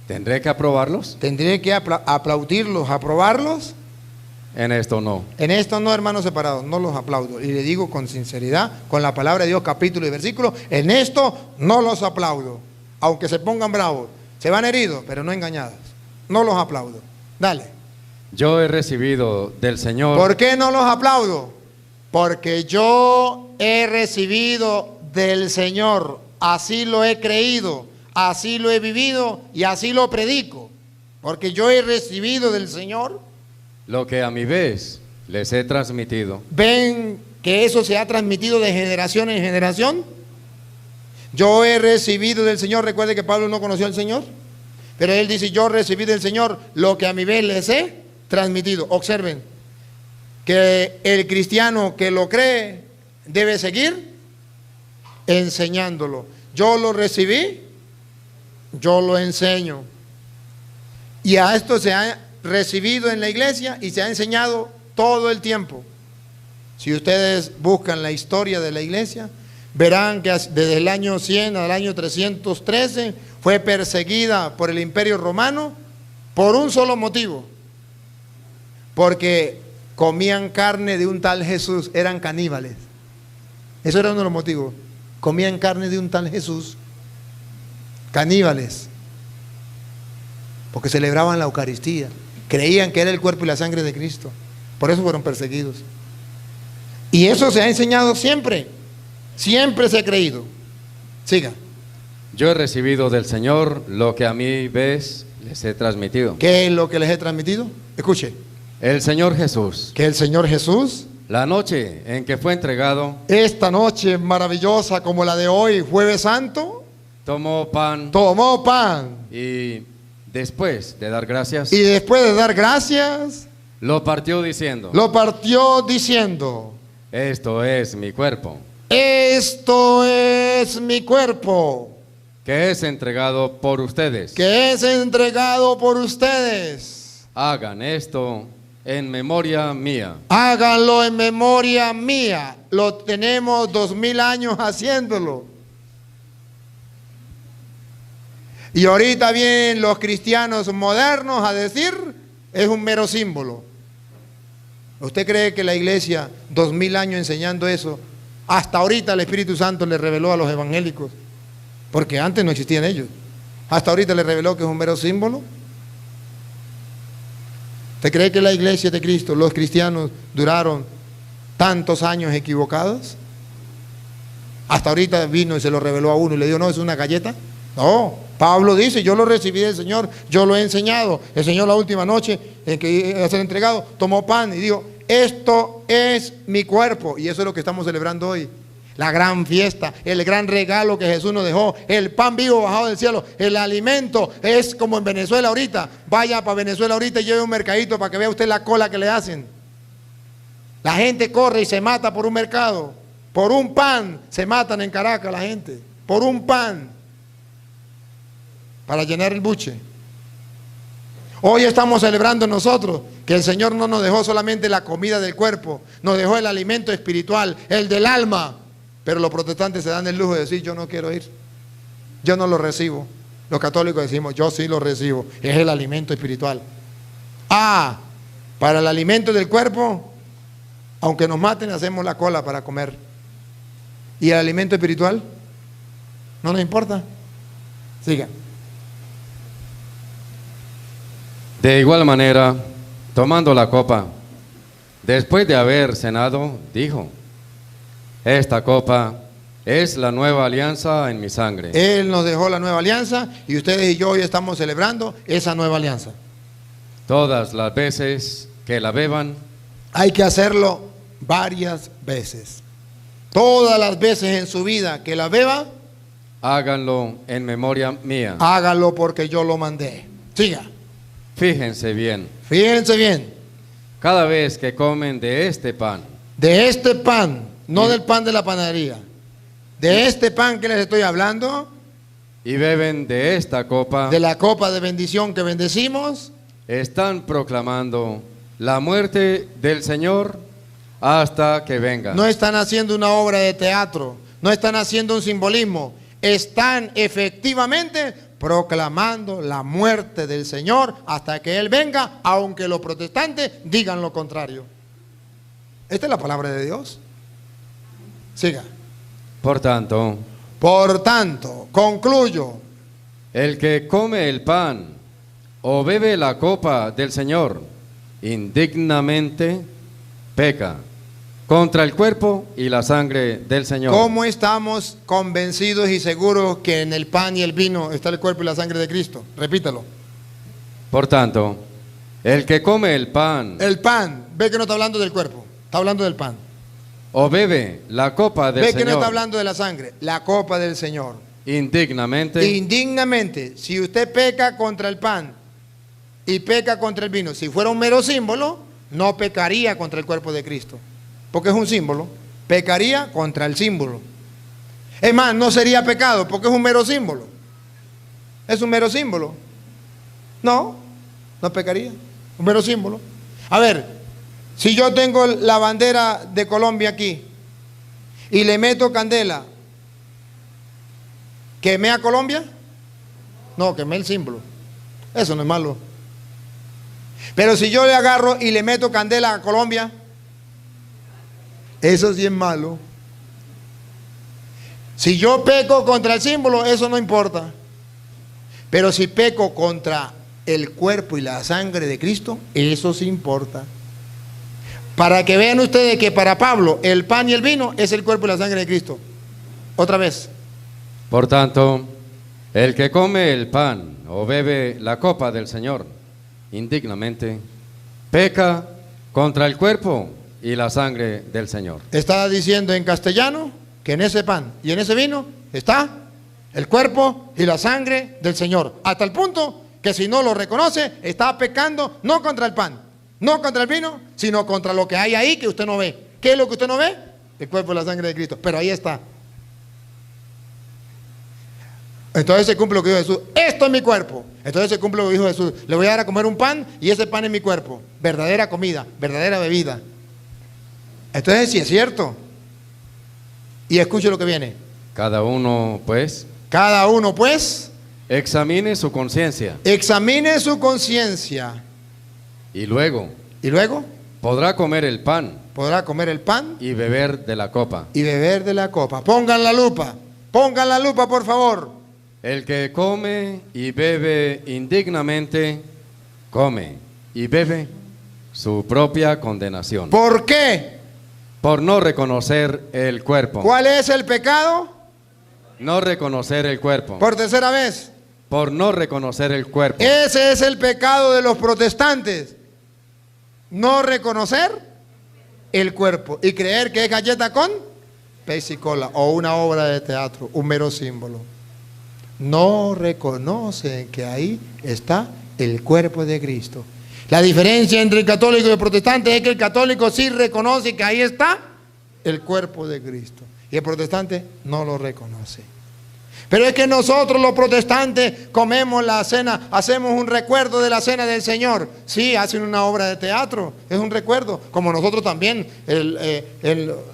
B: ¿Tendré que aprobarlos?
A: ¿Tendré que aplaudirlos, aprobarlos?
B: En esto no.
A: En esto no, hermanos separados, no los aplaudo. Y le digo con sinceridad, con la palabra de Dios, capítulo y versículo, en esto no los aplaudo. Aunque se pongan bravos, se van heridos, pero no engañados. No los aplaudo. Dale.
B: Yo he recibido del Señor.
A: ¿Por qué no los aplaudo? Porque yo he recibido del Señor, así lo he creído, así lo he vivido y así lo predico. Porque yo he recibido del Señor.
B: Lo que a mi vez les he transmitido.
A: ¿Ven que eso se ha transmitido de generación en generación? Yo he recibido del Señor. Recuerde que Pablo no conoció al Señor, pero él dice: yo recibí del Señor lo que a mi vez les he transmitido. Observen que el cristiano que lo cree debe seguir enseñándolo. Yo lo recibí, yo lo enseño. Y a esto se ha recibido en la iglesia y se ha enseñado todo el tiempo. Si ustedes buscan la historia de la iglesia, verán que desde el año 100 al año 313 fue perseguida por el Imperio Romano por un solo motivo: porque comían carne de un tal Jesús, eran caníbales. Eso era uno de los motivos. Comían carne de un tal Jesús, caníbales, porque celebraban la Eucaristía, creían que era el cuerpo y la sangre de Cristo. Por eso fueron perseguidos. Y eso se ha enseñado siempre. Siempre se ha creído. Siga.
B: Yo he recibido del Señor lo que a mi vez les he transmitido.
A: ¿Qué es lo que les he transmitido? Escuche.
B: El Señor Jesús,
A: Que el Señor Jesús,
B: la noche en que fue entregado,
A: esta noche maravillosa como la de hoy, Jueves Santo,
B: tomó pan
A: tomó pan
B: y después de dar gracias,
A: y después de dar gracias,
B: lo partió diciendo:
A: lo partió diciendo:
B: esto es mi cuerpo,
A: esto es mi cuerpo,
B: que es entregado por ustedes.
A: que es entregado por ustedes.
B: Hagan esto en memoria mía.
A: Háganlo en memoria mía. Lo tenemos 2000 años haciéndolo. Y ahorita vienen los cristianos modernos a decir: es un mero símbolo. ¿Usted cree que la iglesia, 2000 años enseñando eso, hasta ahorita el Espíritu Santo le reveló a los evangélicos? Porque antes no existían ellos. Hasta ahorita le reveló que es un mero símbolo. ¿Usted cree que la iglesia de Cristo, los cristianos, duraron tantos años equivocados? Hasta ahorita vino y se lo reveló a uno y le dijo, no, es una galleta. No, Pablo dice, yo lo recibí del Señor, yo lo he enseñado. El Señor la última noche en que iba a ser entregado, tomó pan y dijo, esto es mi cuerpo. Y eso es lo que estamos celebrando hoy. La gran fiesta, el gran regalo que Jesús nos dejó, el pan vivo bajado del cielo, el alimento. Es como en Venezuela ahorita. Vaya para Venezuela ahorita y lleve un mercadito para que vea usted la cola que le hacen. La gente corre y se mata por un mercado. Por un pan se matan en Caracas la gente. Por un pan. Para llenar el buche. Hoy estamos celebrando nosotros que el Señor no nos dejó solamente la comida del cuerpo, nos dejó el alimento espiritual, el del alma. Pero los protestantes se dan el lujo de decir, yo no quiero ir, yo no lo recibo. Los católicos decimos, yo sí lo recibo, es el alimento espiritual. Ah, para el alimento del cuerpo, aunque nos maten, hacemos la cola para comer. ¿Y el alimento espiritual? No nos importa. Siga.
B: De igual manera, tomando la copa, después de haber cenado, dijo, esta copa es la nueva alianza en mi sangre.
A: Él nos dejó la nueva alianza y ustedes y yo hoy estamos celebrando esa nueva alianza.
B: Todas las veces que la beban,
A: hay que hacerlo varias veces. Todas las veces en su vida que la beba,
B: háganlo en memoria mía.
A: Háganlo porque yo lo mandé. Siga.
B: Fíjense bien.
A: Fíjense bien.
B: Cada vez que comen de este pan.
A: De este pan, no del pan de la panadería. De este pan que les estoy hablando.
B: Y beben de esta copa.
A: De la copa de bendición que bendecimos.
B: Están proclamando la muerte del Señor hasta que venga.
A: No están haciendo una obra de teatro. No están haciendo un simbolismo. Están efectivamente proclamando la muerte del Señor hasta que Él venga, aunque los protestantes digan lo contrario. Esta es la palabra de Dios. Siga.
B: Por tanto,
A: concluyo.
B: El que come el pan o bebe la copa del Señor indignamente peca contra el cuerpo y la sangre del Señor.
A: ¿Cómo estamos convencidos y seguros que en el pan y el vino está el cuerpo y la sangre de Cristo? Repítalo.
B: Por tanto, el que come el pan.
A: El pan, ve que no está hablando del cuerpo, está hablando del pan.
B: O bebe la copa del Señor.
A: Ve que no está hablando de la sangre, la copa del Señor.
B: Indignamente.
A: Indignamente, si usted peca contra el pan y peca contra el vino, si fuera un mero símbolo, no pecaría contra el cuerpo de Cristo. Porque es un símbolo, pecaría contra el símbolo. Es más, no sería pecado porque es un mero símbolo. Es un mero símbolo. No pecaría. Un mero símbolo. A ver, si yo tengo la bandera de Colombia aquí y le meto candela, ¿quemé a Colombia? No, quemé el símbolo. Eso no es malo. Pero si yo le agarro y le meto candela a Colombia, eso sí es malo. Si yo peco contra el símbolo, eso no importa. Pero si peco contra el cuerpo y la sangre de Cristo, eso sí importa. Para que vean ustedes que para Pablo el pan y el vino es el cuerpo y la sangre de Cristo. Otra vez.
B: Por tanto, el que come el pan o bebe la copa del Señor indignamente peca contra el cuerpo y la sangre del Señor.
A: Está diciendo en castellano que en ese pan y en ese vino está el cuerpo y la sangre del Señor. Hasta el punto que si no lo reconoce, está pecando no contra el pan, no contra el vino, sino contra lo que hay ahí que usted no ve. ¿Qué es lo que usted no ve? El cuerpo y la sangre de Cristo. Pero ahí está. Entonces se cumple lo que dijo Jesús. Esto es mi cuerpo. Entonces se cumple lo que dijo Jesús. Le voy a dar a comer un pan y ese pan es mi cuerpo. Verdadera comida, verdadera bebida. Entonces sí es cierto. Y escuche lo que viene.
B: Cada uno pues examine su conciencia.
A: Examine su conciencia.
B: Y luego podrá comer el pan
A: y
B: beber de la copa.
A: Pongan la lupa por favor.
B: El que come y bebe indignamente, come y bebe su propia condenación.
A: ¿Por qué?
B: Por no reconocer el cuerpo.
A: ¿Cuál es el pecado?
B: No reconocer el cuerpo.
A: Por tercera vez.
B: Por no reconocer el cuerpo.
A: Ese es el pecado de los protestantes. No reconocer el cuerpo y creer que es galleta con pesicola o una obra de teatro, un mero símbolo. No reconocen que ahí está el cuerpo de Cristo. La diferencia entre el católico y el protestante es que el católico sí reconoce que ahí está el cuerpo de Cristo y el protestante no lo reconoce. Pero es que nosotros los protestantes comemos la cena, hacemos un recuerdo de la cena del Señor. Sí, hacen una obra de teatro, es un recuerdo. Como nosotros también,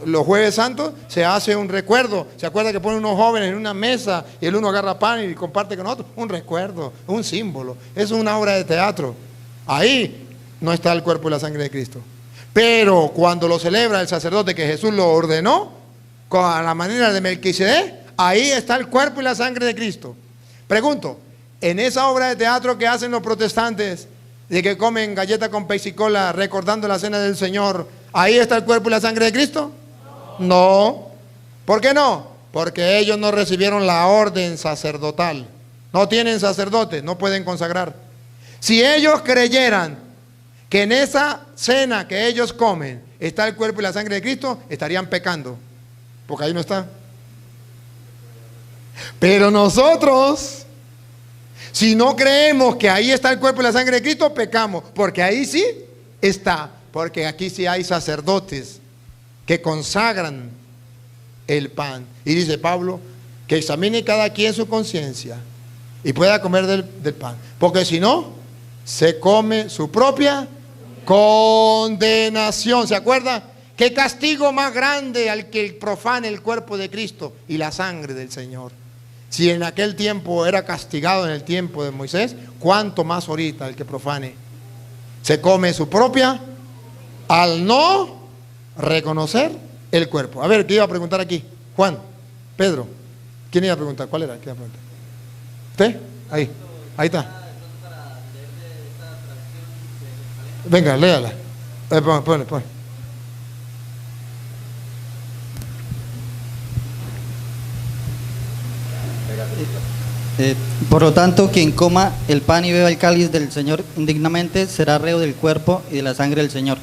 A: los jueves santos se hace un recuerdo. ¿Se acuerda que ponen unos jóvenes en una mesa y el uno agarra pan y comparte con otro? Un recuerdo, un símbolo, es una obra de teatro. Ahí no está el cuerpo y la sangre de Cristo. Pero cuando lo celebra el sacerdote que Jesús lo ordenó, con la manera de Melquisedec, ahí está el cuerpo y la sangre de Cristo. Pregunto, en esa obra de teatro que hacen los protestantes, de que comen galleta con pesicola recordando la cena del Señor, ¿ahí está el cuerpo y la sangre de Cristo? No. ¿Por qué no? Porque ellos no recibieron la orden sacerdotal. No tienen sacerdote, no pueden consagrar. Si ellos creyeran que en esa cena que ellos comen está el cuerpo y la sangre de Cristo, estarían pecando, porque ahí no está. Pero nosotros, si no creemos que ahí está el cuerpo y la sangre de Cristo, pecamos, porque ahí sí está, porque aquí sí hay sacerdotes que consagran el pan. Y dice Pablo, que examine cada quien su conciencia y pueda comer del pan, porque si no, se come su propia condenación. ¿Se acuerda? ¿Qué castigo más grande al que profane el cuerpo de Cristo y la sangre del Señor? Si en aquel tiempo era castigado en el tiempo de Moisés, ¿cuánto más ahorita el que profane? Se come su propia al no reconocer el cuerpo. A ver, ¿qué iba a preguntar aquí? Juan, Pedro, ¿quién iba a preguntar? ¿Cuál era? ¿Quién iba a preguntar? ¿Usted? Ahí está. Venga, léala. Ponle.
E: Por lo tanto, quien coma el pan y beba el cáliz del Señor indignamente será reo del cuerpo y de la sangre del Señor.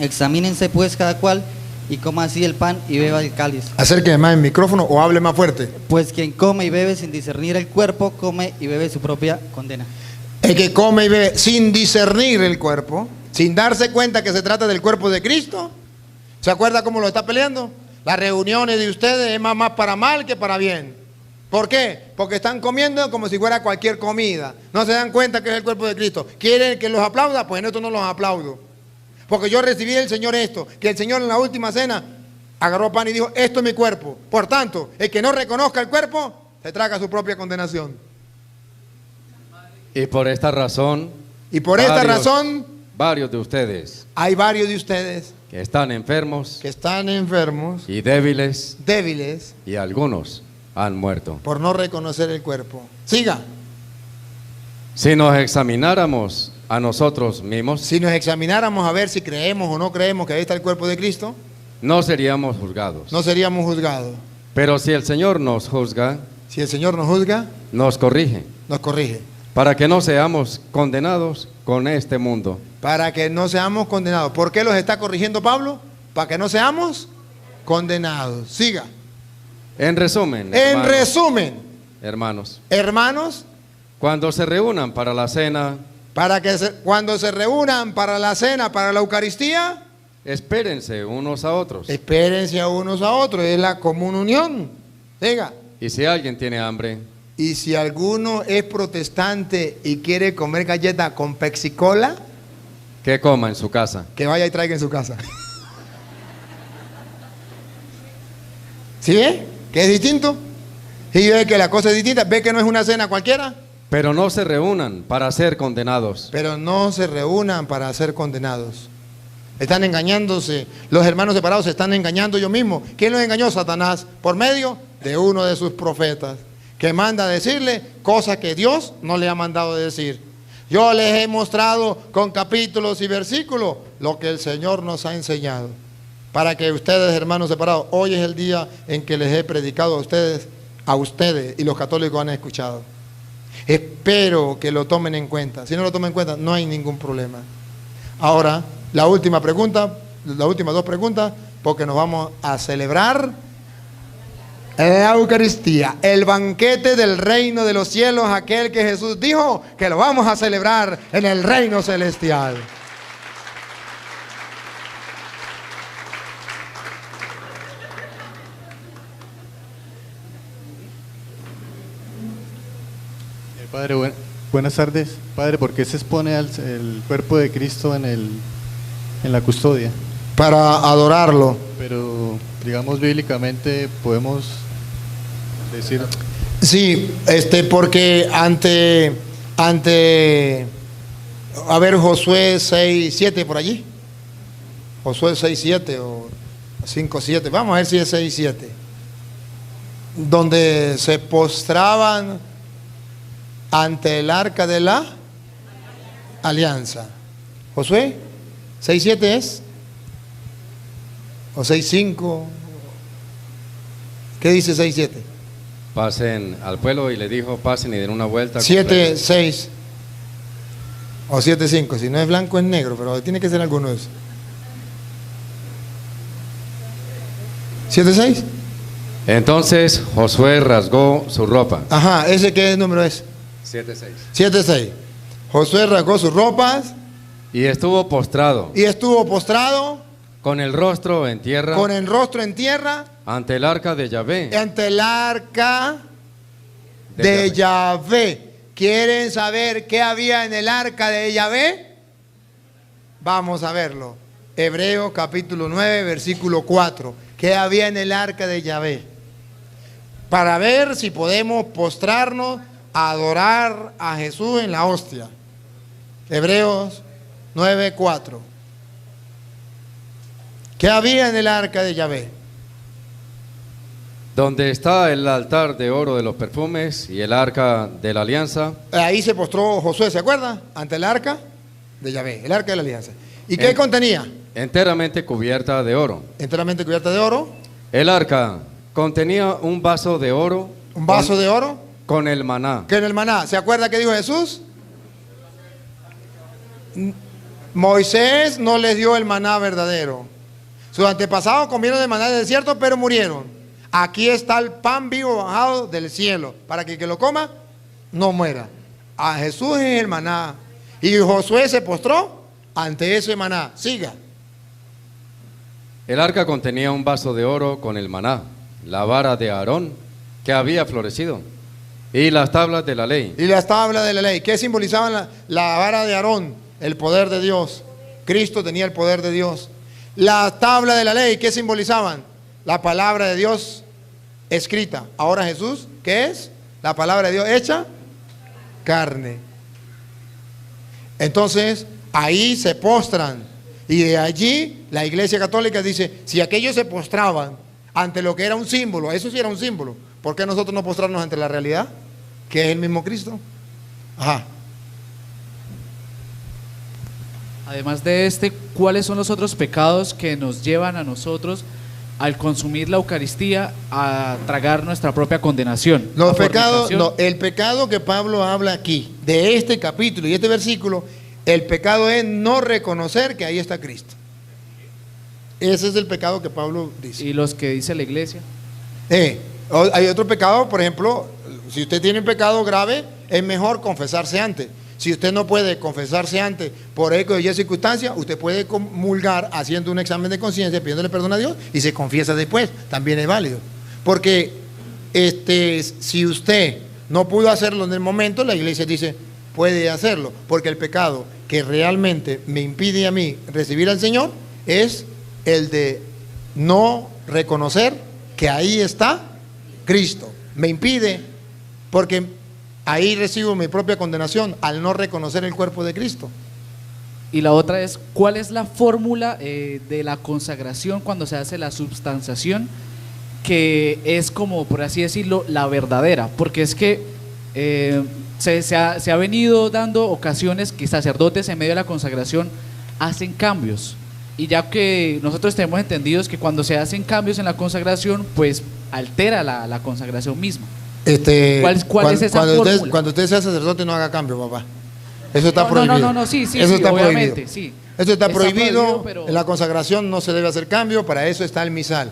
E: Examínense pues cada cual y coma así el pan y beba el cáliz.
A: Acérqueme más el micrófono o hable más fuerte.
E: Pues quien come y bebe sin discernir el cuerpo, come y bebe su propia condena.
A: El que come y bebe sin discernir el cuerpo, sin darse cuenta que se trata del cuerpo de Cristo, ¿se acuerda cómo lo está peleando? Las reuniones de ustedes es más para mal que para bien. ¿Por qué? Porque están comiendo como si fuera cualquier comida. No se dan cuenta que es el cuerpo de Cristo. ¿Quieren que los aplauda? Pues en esto no los aplaudo. Porque yo recibí del Señor esto, que el Señor en la última cena agarró pan y dijo, esto es mi cuerpo. Por tanto, el que no reconozca el cuerpo, se traga su propia condenación.
B: Y por esta razón,
A: varios
B: de ustedes,
A: hay varios de ustedes
B: que están enfermos
A: y
B: débiles,
A: y
B: algunos han muerto.
A: Por no reconocer el cuerpo. Siga.
B: Si nos examináramos a nosotros mismos,
A: si nos examináramos a ver si creemos o no creemos que ahí está el cuerpo de Cristo,
B: no seríamos juzgados.
A: No seríamos juzgados.
B: Pero si el Señor nos juzga,
A: nos corrige.
B: Para que no seamos condenados con este mundo.
A: Para que no seamos condenados. ¿Por qué los está corrigiendo Pablo? Para que no seamos condenados. Siga.
B: En resumen,
A: hermanos,
B: cuando se reúnan para la cena,
A: cuando se reúnan para la cena, para la Eucaristía,
B: espérense unos a otros.
A: Es la común unión. Siga.
B: Y si alguien tiene hambre,
A: y si alguno es protestante y quiere comer galleta con pexicola,
B: que coma en su casa.
A: Que vaya y traiga en su casa. ¿Sí ve? Que es distinto. Y ve que la cosa es distinta. Ve que no es una cena cualquiera.
B: Pero no se reúnan para ser condenados.
A: Están engañándose. Los hermanos separados se están engañando ellos mismos. ¿Quién los engañó? Satanás. Por medio de uno de sus profetas, que manda a decirle cosas que Dios no le ha mandado decir. Yo les he mostrado con capítulos y versículos lo que el Señor nos ha enseñado. para que ustedes, hermanos separados, hoy es el día en que les he predicado a ustedes, y los católicos han escuchado. Espero que lo tomen en cuenta. Si no lo tomen en cuenta, no hay ningún problema. Ahora, la última pregunta, las últimas dos preguntas, porque nos vamos a celebrar la Eucaristía, el banquete del reino de los cielos, aquel que Jesús dijo que lo vamos a celebrar en el reino celestial.
F: Padre, buenas tardes. Padre, ¿por qué se expone el cuerpo de Cristo en la custodia?
A: Para adorarlo.
F: Pero, digamos, bíblicamente podemos decir...
A: Sí, porque ante a ver, Josué 6:7 por allí. Josué 6:7 o 5:7. Vamos a ver si es 6:7. Donde se postraban ante el arca de la alianza. Josué 6:7 es, o 6:5. ¿Qué dice 6:7?
B: Pasen al pueblo, y le dijo, pasen y den una vuelta.
A: 7:6 o 7:5. Si no es blanco es negro, pero tiene que ser alguno de esos. 7:6.
B: Entonces Josué rasgó su ropa.
A: Ajá, ¿ese qué número es?
B: 7:6.
A: 7:6. Josué rasgó sus ropas
B: Y estuvo postrado
A: y estuvo postrado
B: con el rostro en tierra
A: con el rostro en tierra
B: ante el arca de Yahvé.
A: ante el arca de Yahvé. ¿Quieren saber qué había en el arca de Yahvé? Vamos a verlo. Hebreos capítulo 9, versículo 4. ¿Qué había en el arca de Yahvé? Para ver si podemos postrarnos a adorar a Jesús en la hostia. Hebreos 9, 4. ¿Qué había en el arca de Yahvé?
B: Donde está el altar de oro de los perfumes y el arca de la alianza.
A: Ahí se postró Josué, ¿se acuerda? Ante el arca de Yahvé, el arca de la alianza. ¿Y qué contenía?
B: Enteramente cubierta de oro.
A: Enteramente cubierta de oro.
B: El arca contenía un vaso de oro.
A: Un vaso de oro.
B: Con el maná.
A: Que en el maná, ¿se acuerda que dijo Jesús? Moisés no les dio el maná verdadero. Sus antepasados comieron el maná del desierto, pero murieron. Aquí está el pan vivo bajado del cielo, para que el que lo coma no muera. A Jesús es el maná. Y Josué se postró ante ese maná. Siga.
B: El arca contenía un vaso de oro con el maná, la vara de Aarón que había florecido, y las tablas de la ley.
A: Y las tablas de la ley. ¿Qué simbolizaban la vara de Aarón? El poder de Dios. Cristo tenía el poder de Dios. Las tablas de la ley, ¿qué simbolizaban? La palabra de Dios escrita. Ahora Jesús, ¿qué es? La palabra de Dios hecha carne. Entonces, ahí se postran. Y de allí la Iglesia Católica dice, si aquellos se postraban ante lo que era un símbolo, eso sí era un símbolo, ¿por qué nosotros no postrarnos ante la realidad? Que es el mismo Cristo. Ajá.
G: Además de ¿cuáles son los otros pecados que nos llevan a nosotros al consumir la Eucaristía a tragar nuestra propia condenación?
A: Los pecados, no, el pecado que Pablo habla aquí, de este capítulo y este versículo, el pecado es no reconocer que ahí está Cristo. Ese es el pecado que Pablo dice.
G: ¿Y los que dice la Iglesia?
A: Hay otro pecado, por ejemplo, si usted tiene un pecado grave, es mejor confesarse antes. Si usted no puede confesarse antes por eco de circunstancia, usted puede comulgar haciendo un examen de conciencia, pidiéndole perdón a Dios y se confiesa después, también es válido. Porque si usted no pudo hacerlo en el momento, la Iglesia dice, puede hacerlo, porque el pecado que realmente me impide a mí recibir al Señor es el de no reconocer que ahí está Cristo. Me impide porque ahí recibo mi propia condenación al no reconocer el cuerpo de Cristo.
G: Y la otra es, ¿cuál es la fórmula de la consagración cuando se hace la substanciación, que es como, por así decirlo, la verdadera? Porque es que se ha venido dando ocasiones que sacerdotes en medio de la consagración hacen cambios. Y ya que nosotros tenemos entendidos que cuando se hacen cambios en la consagración, pues altera la consagración misma. ¿Cuál es esa fórmula?
A: Cuando usted sea sacerdote, no haga cambio, papá. Eso está
G: No,
A: prohibido.
G: no, sí,
A: eso está
G: obviamente,
A: prohibido.
G: sí.
A: Eso está prohibido,
G: pero...
A: en la consagración no se debe hacer cambio, para eso está el misal.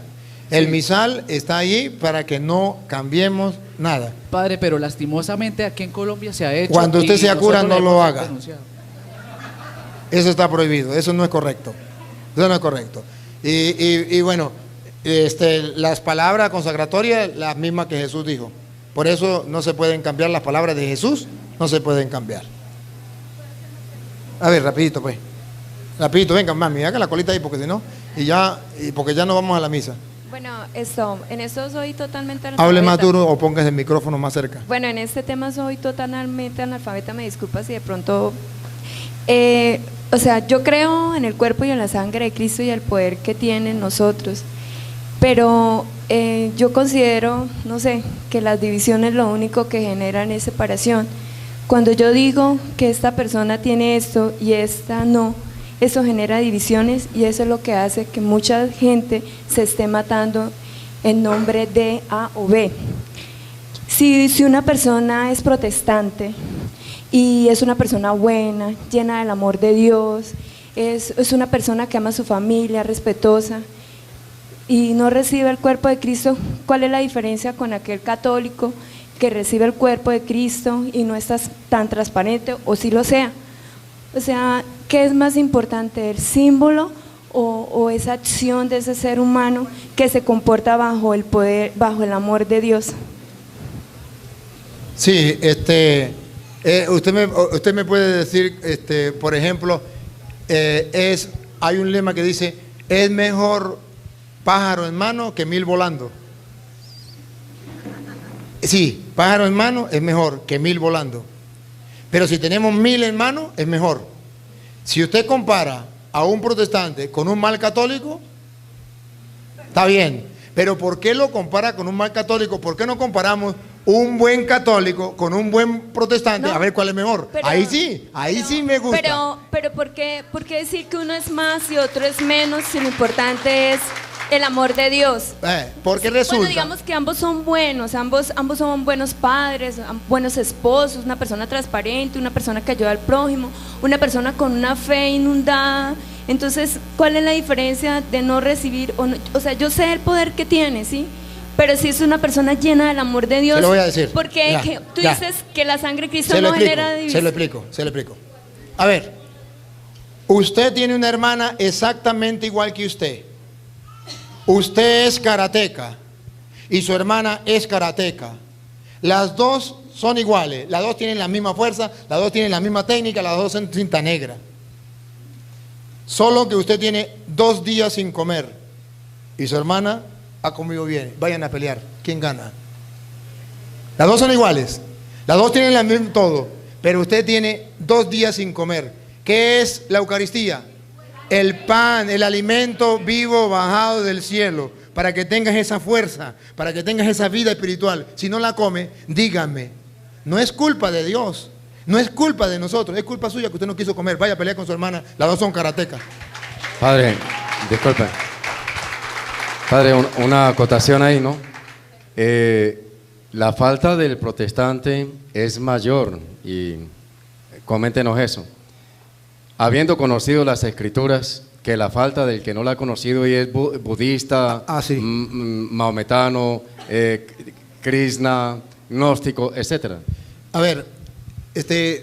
A: El misal está ahí para que no cambiemos nada.
G: Padre, pero lastimosamente aquí en Colombia se ha hecho.
A: Cuando usted sea cura, no lo haga.
G: Denunciado.
A: Eso está prohibido, eso no es correcto. Eso no es correcto. Y bueno, las palabras consagratorias, las mismas que Jesús dijo. Por eso no se pueden cambiar las palabras de Jesús, no se pueden cambiar. A ver, rapidito pues. Rapidito, venga, mami, haga la colita ahí porque si no, porque ya no vamos a la misa.
H: Bueno, en eso soy totalmente
A: analfabeta. Hable más duro o póngase el micrófono más cerca.
H: Bueno, en este tema soy totalmente analfabeta, me disculpa si de pronto... o sea, yo creo en el cuerpo y en la sangre de Cristo y el poder que tiene en nosotros, pero yo considero, no sé, que las divisiones lo único que generan es separación. Cuando yo digo que esta persona tiene esto y esta no, eso genera divisiones y eso es lo que hace que mucha gente se esté matando en nombre de A o B. Si una persona es protestante y es una persona buena, llena del amor de Dios, es una persona que ama a su familia, respetuosa, y no recibe el cuerpo de Cristo, ¿cuál es la diferencia con aquel católico que recibe el cuerpo de Cristo y no está tan transparente, o si lo sea? O sea, ¿qué es más importante, el símbolo o esa acción de ese ser humano que se comporta bajo el poder, bajo el amor de Dios?
A: Sí, usted me puede decir, por ejemplo, hay un lema que dice, es mejor pájaro en mano que 1000 volando. Sí, pájaro en mano es mejor que 1000 volando. Pero si tenemos 1000 en mano, es mejor. Si usted compara a un protestante con un mal católico, está bien. Pero ¿por qué lo compara con un mal católico? ¿Por qué no comparamos un buen católico con un buen protestante? No, a ver cuál es mejor. Pero, ahí sí me gusta.
H: Pero ¿por qué decir que uno es más y otro es menos si lo importante es el amor de Dios?
A: Porque resulta...
H: Bueno, digamos que ambos son buenos, ambos son buenos padres, buenos esposos, una persona transparente, una persona que ayuda al prójimo, una persona con una fe inundada. Entonces, ¿cuál es la diferencia de no recibir? O sea, yo sé el poder que tiene, ¿sí? Pero si es una persona llena del amor de Dios,
A: se lo voy a decir.
H: Porque tú dices que la sangre de Cristo no genera división.
A: Se lo explico. A ver, usted tiene una hermana exactamente igual que usted. Usted es karateca y su hermana es karateca. Las dos son iguales, las dos tienen la misma fuerza, las dos tienen la misma técnica, las dos son cinta negra. Solo que usted tiene 2 días sin comer y su hermana ha comido bien. Vayan a pelear. ¿Quién gana? Las dos son iguales. Las dos tienen el mismo todo. Pero usted tiene 2 días sin comer. ¿Qué es la Eucaristía? El pan, el alimento vivo bajado del cielo. Para que tengas esa fuerza, para que tengas esa vida espiritual. Si no la come, dígame. No es culpa de Dios. No es culpa de nosotros, es culpa suya que usted no quiso comer. Vaya a pelear con su hermana, las dos son karatecas.
B: Padre, disculpe. Padre, una acotación ahí, ¿no? La falta del protestante es mayor, y coméntenos eso. Habiendo conocido las Escrituras, que la falta del que no la ha conocido y es budista,
A: sí.
B: maometano, krishna, gnóstico, etcétera.
A: A ver,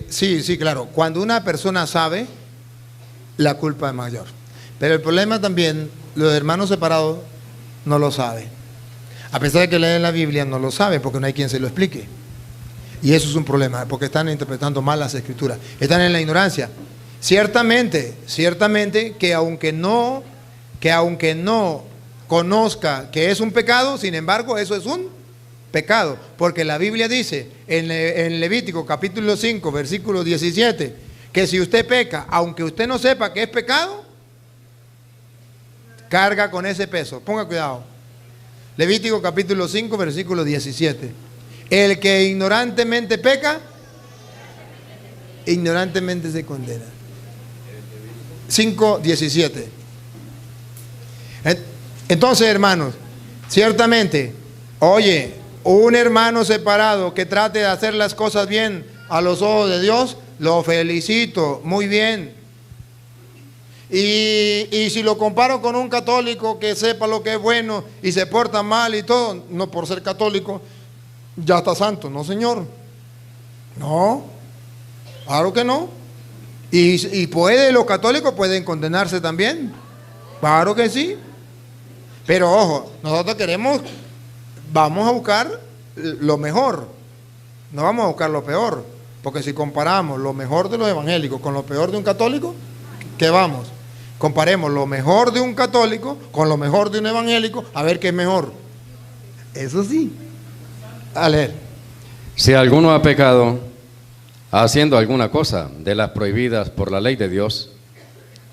A: sí, claro. Cuando una persona sabe, la culpa es mayor. Pero el problema también, los hermanos separados no lo saben. A pesar de que leen la Biblia, no lo saben porque no hay quien se lo explique. Y eso es un problema, porque están interpretando mal las Escrituras. Están en la ignorancia. Ciertamente que aunque no conozca que es un pecado, sin embargo, eso es un pecado, porque la Biblia dice en Levítico capítulo 5 versículo 17 que si usted peca, aunque usted no sepa que es pecado, carga con ese peso. Ponga cuidado. Levítico capítulo 5 versículo 17. El que ignorantemente peca, ignorantemente se condena. 5:17. Entonces, hermanos, ciertamente, oye, un hermano separado que trate de hacer las cosas bien a los ojos de Dios, lo felicito, muy bien. Y si lo comparo con un católico que sepa lo que es bueno y se porta mal y todo, no por ser católico, ya está santo, no señor. No, claro que no. Y los católicos pueden condenarse también, claro que sí. Pero ojo, nosotros vamos a buscar lo mejor, no vamos a buscar lo peor, porque si comparamos lo mejor de los evangélicos con lo peor de un católico, ¿qué vamos? Comparemos lo mejor de un católico con lo mejor de un evangélico, a ver qué es mejor. Eso sí. A leer.
B: Si alguno ha pecado haciendo alguna cosa de las prohibidas por la ley de Dios,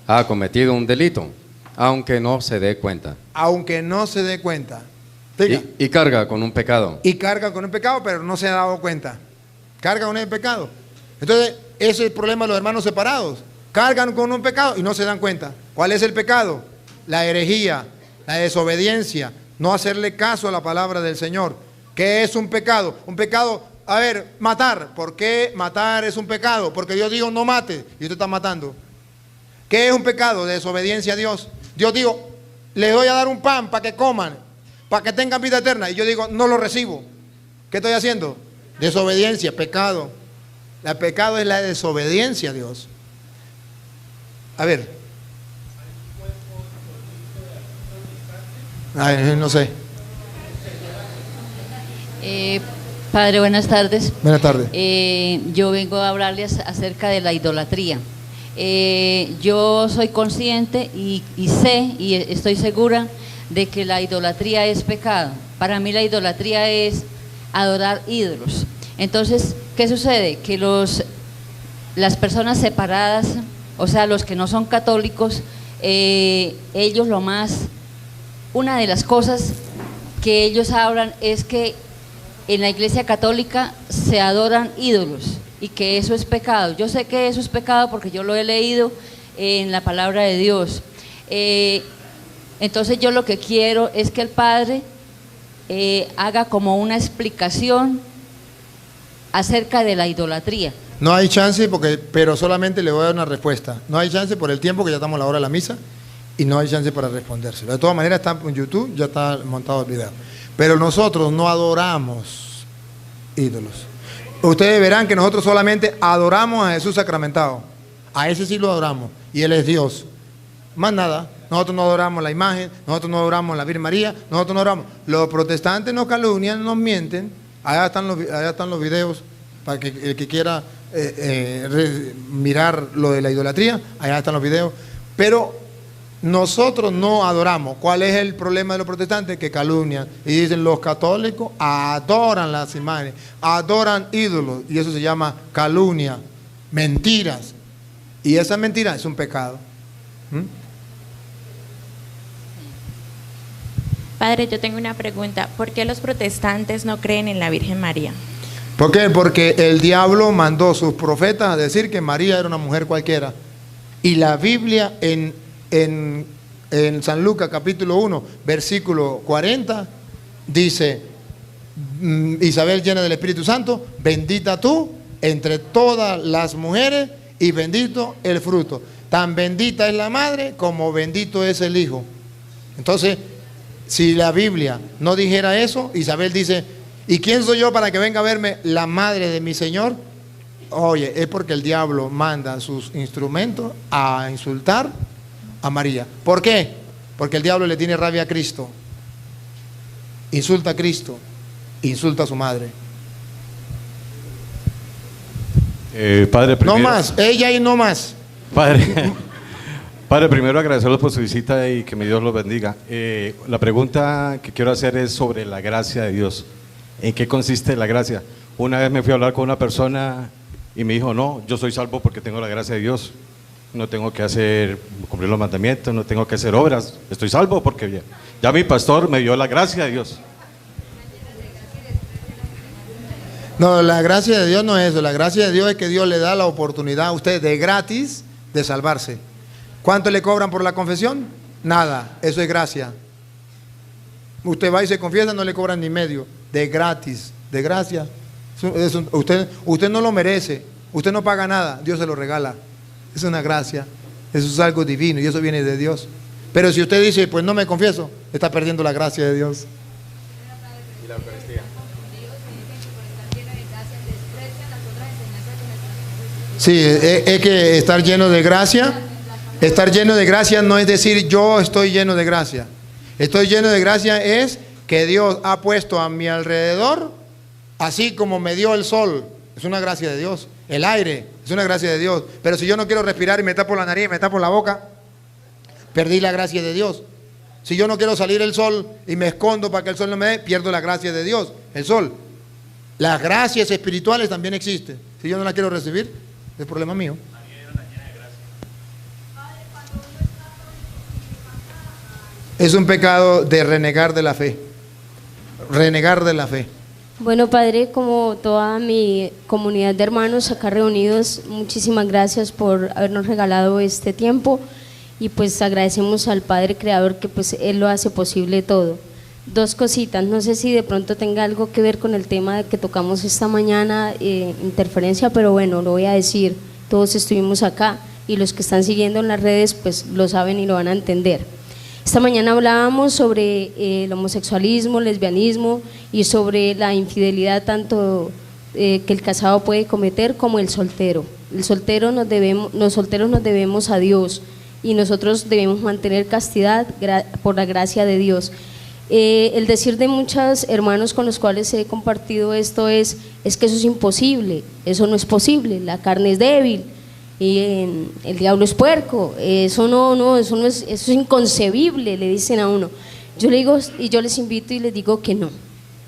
B: ha cometido un delito, aunque no se dé cuenta.
A: Aunque no se dé cuenta.
B: Y carga con un pecado.
A: Y carga con un pecado, pero no se ha dado cuenta. Carga con el pecado. Entonces, ese es el problema de los hermanos separados. Cargan con un pecado y no se dan cuenta. ¿Cuál es el pecado? La herejía, la desobediencia, no hacerle caso a la palabra del Señor. ¿Qué es un pecado? Un pecado, a ver, matar. ¿Por qué matar es un pecado? Porque Dios dijo no mate y usted está matando. ¿Qué es un pecado? Desobediencia a Dios. Dios dijo, les doy a dar un pan para que coman, para que tengan vida eterna. Y yo digo, no lo recibo. ¿Qué estoy haciendo? Desobediencia, pecado. El pecado es la desobediencia a Dios. A ver. Ay, no sé.
I: Padre, buenas tardes.
A: Buenas tardes.
I: Yo vengo a hablarles acerca de la idolatría. Yo soy consciente y sé y estoy segura de que la idolatría es pecado. Para mí la idolatría es adorar ídolos. Entonces, ¿qué sucede? Que las personas separadas, o sea, los que no son católicos, ellos una de las cosas que ellos hablan es que en la Iglesia Católica se adoran ídolos y que eso es pecado. Yo sé que eso es pecado porque yo lo he leído en la palabra de Dios. Entonces yo lo que quiero es que el Padre haga como una explicación acerca de la idolatría.
A: No hay chance, pero solamente le voy a dar una respuesta. No hay chance por el tiempo que ya estamos a la hora de la misa y no hay chance para respondérselo. De todas maneras está en YouTube, ya está montado el video. Pero nosotros no adoramos ídolos. Ustedes verán que nosotros solamente adoramos a Jesús sacramentado. A ese sí lo adoramos y Él es Dios. Más nada. Nosotros no adoramos la imagen, nosotros no adoramos la Virgen María, nosotros no adoramos. Los protestantes nos calumnian, nos mienten. Allá están los videos para que el que quiera mirar lo de la idolatría, allá están los videos. Pero nosotros no adoramos. ¿Cuál es el problema de los protestantes? Que calumnian y dicen los católicos adoran las imágenes, adoran ídolos, y eso se llama calumnia, mentiras. Y esa mentira es un pecado.
J: Padre, yo tengo una pregunta. ¿Por qué los protestantes no creen en la Virgen María?
A: ¿Por qué? Porque el diablo mandó a sus profetas a decir que María era una mujer cualquiera. Y la Biblia en San Lucas capítulo 1, versículo 40, dice, Isabel llena del Espíritu Santo, bendita tú entre todas las mujeres y bendito el fruto. Tan bendita es la madre como bendito es el hijo. Entonces, si la Biblia no dijera eso, Isabel dice, ¿y quién soy yo para que venga a verme la madre de mi Señor? Oye, es porque el diablo manda sus instrumentos a insultar a María. ¿Por qué? Porque el diablo le tiene rabia a Cristo. Insulta a Cristo, insulta a su madre.
K: Padre, primero,
A: no más, ella y no más.
K: Padre, primero agradecerles por su visita y que mi Dios los bendiga. La pregunta que quiero hacer es sobre la gracia de Dios. ¿En qué consiste la gracia? Una vez me fui a hablar con una persona y me dijo, no, yo soy salvo porque tengo la gracia de Dios. No tengo que cumplir los mandamientos, no tengo que hacer obras. Estoy salvo porque ya mi pastor me dio la gracia de Dios.
A: No, la gracia de Dios no es eso. La gracia de Dios es que Dios le da la oportunidad a usted de gratis de salvarse. ¿Cuánto le cobran por la confesión? Nada, eso es gracia. Usted va y se confiesa, no le cobran ni medio, de gratis, de gracia. Usted no lo merece, usted no paga nada, Dios se lo regala. Es una gracia, eso es algo divino y eso viene de Dios. Pero si usted dice, pues no me confieso, está perdiendo la gracia de Dios.
B: ¿Y la Eucaristía?
A: Sí, es que estar lleno de gracia no es decir yo estoy lleno de gracia. Estoy lleno de gracia es que Dios ha puesto a mi alrededor, así como me dio el sol, es una gracia de Dios. El aire es una gracia de Dios. Pero si yo no quiero respirar y me tapo la nariz, me tapo la boca, perdí la gracia de Dios. Si yo no quiero salir el sol y me escondo para que el sol no me dé, pierdo la gracia de Dios, el sol. Las gracias espirituales también existen. Si yo no las quiero recibir, es problema mío. Es un pecado de renegar de la fe. Renegar de la fe.
L: Bueno, Padre, como toda mi comunidad de hermanos acá reunidos, muchísimas gracias por habernos regalado este tiempo y pues agradecemos al Padre Creador que pues Él lo hace posible todo. Dos cositas, no sé si de pronto tenga algo que ver con el tema que tocamos esta mañana, interferencia, pero bueno, lo voy a decir, todos estuvimos acá y los que están siguiendo en las redes pues lo saben y lo van a entender. Esta mañana hablábamos sobre el homosexualismo, el lesbianismo y sobre la infidelidad tanto que el casado puede cometer como el soltero. Los solteros nos debemos a Dios y nosotros debemos mantener castidad por la gracia de Dios. El decir de muchos hermanos con los cuales he compartido esto es que eso es imposible, eso no es posible, la carne es débil. Y el diablo es puerco, eso es inconcebible, le dicen a uno. Yo le digo y yo les invito y les digo que no.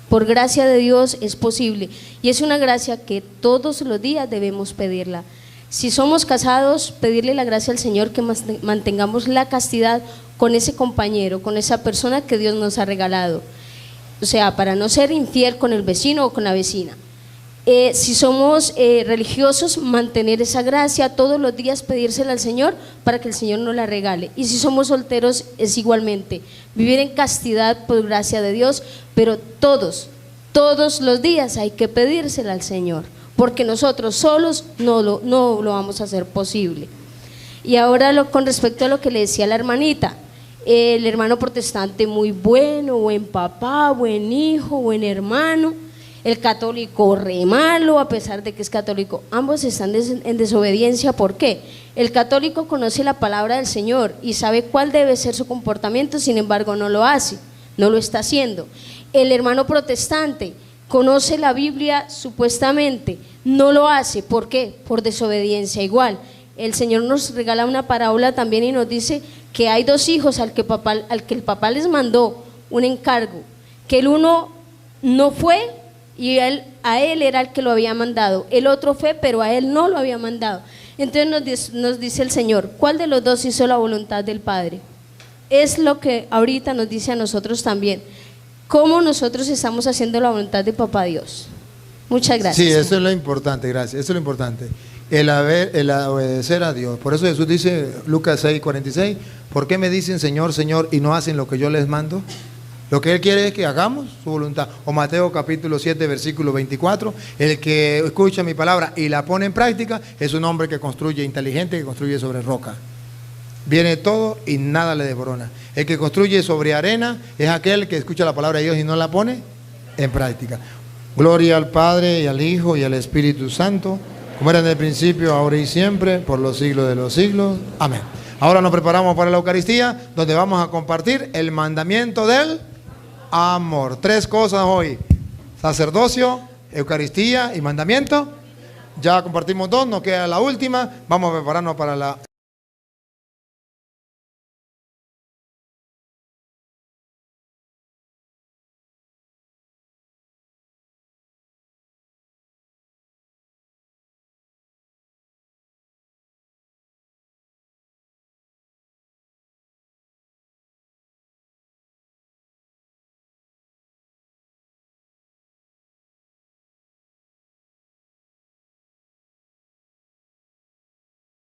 L: Por gracia de Dios es posible y es una gracia que todos los días debemos pedirla. Si somos casados, pedirle la gracia al Señor que mantengamos la castidad con ese compañero, con esa persona que Dios nos ha regalado. O sea, para no ser infiel con el vecino o con la vecina. Si somos religiosos, mantener esa gracia, todos los días pedírsela al Señor para que el Señor nos la regale. Y si somos solteros es igualmente, vivir en castidad por gracia de Dios, pero todos los días hay que pedírsela al Señor, porque nosotros solos no lo vamos a hacer posible. Y ahora con respecto a lo que le decía la hermanita, el hermano protestante muy bueno, buen papá, buen hijo, buen hermano. El católico re malo, a pesar de que es católico. Ambos están en desobediencia. ¿Por qué? El católico conoce la palabra del Señor y sabe cuál debe ser su comportamiento, sin embargo no lo hace, no lo está haciendo. El hermano protestante conoce la Biblia supuestamente, no lo hace. ¿Por qué? Por desobediencia igual. El Señor nos regala una parábola también y nos dice que hay dos hijos al que el papá les mandó un encargo, que el uno no fue y a él era el que lo había mandado, el otro fue pero a él no lo había mandado. Entonces nos dice el Señor, ¿cuál de los dos hizo la voluntad del Padre? Es lo que ahorita nos dice a nosotros también, cómo nosotros estamos haciendo la voluntad de Papá Dios. Muchas gracias.
A: Sí, eso es lo importante, gracias, eso es lo importante, el obedecer a Dios. Por eso Jesús dice, Lucas 6:46, ¿por qué me dicen Señor, Señor y no hacen lo que yo les mando? Lo que Él quiere es que hagamos su voluntad. O Mateo capítulo 7, versículo 24, el que escucha mi palabra y la pone en práctica es un hombre que construye, inteligente, que construye sobre roca. Viene todo y nada le desborona. El que construye sobre arena es aquel que escucha la palabra de Dios y no la pone en práctica. Gloria al Padre y al Hijo y al Espíritu Santo, como era en el principio, ahora y siempre, por los siglos de los siglos. Amén. Ahora nos preparamos para la Eucaristía, donde vamos a compartir el mandamiento del amor. Tres cosas hoy: sacerdocio, Eucaristía y mandamiento. Ya compartimos dos, nos queda la última. Vamos a prepararnos para la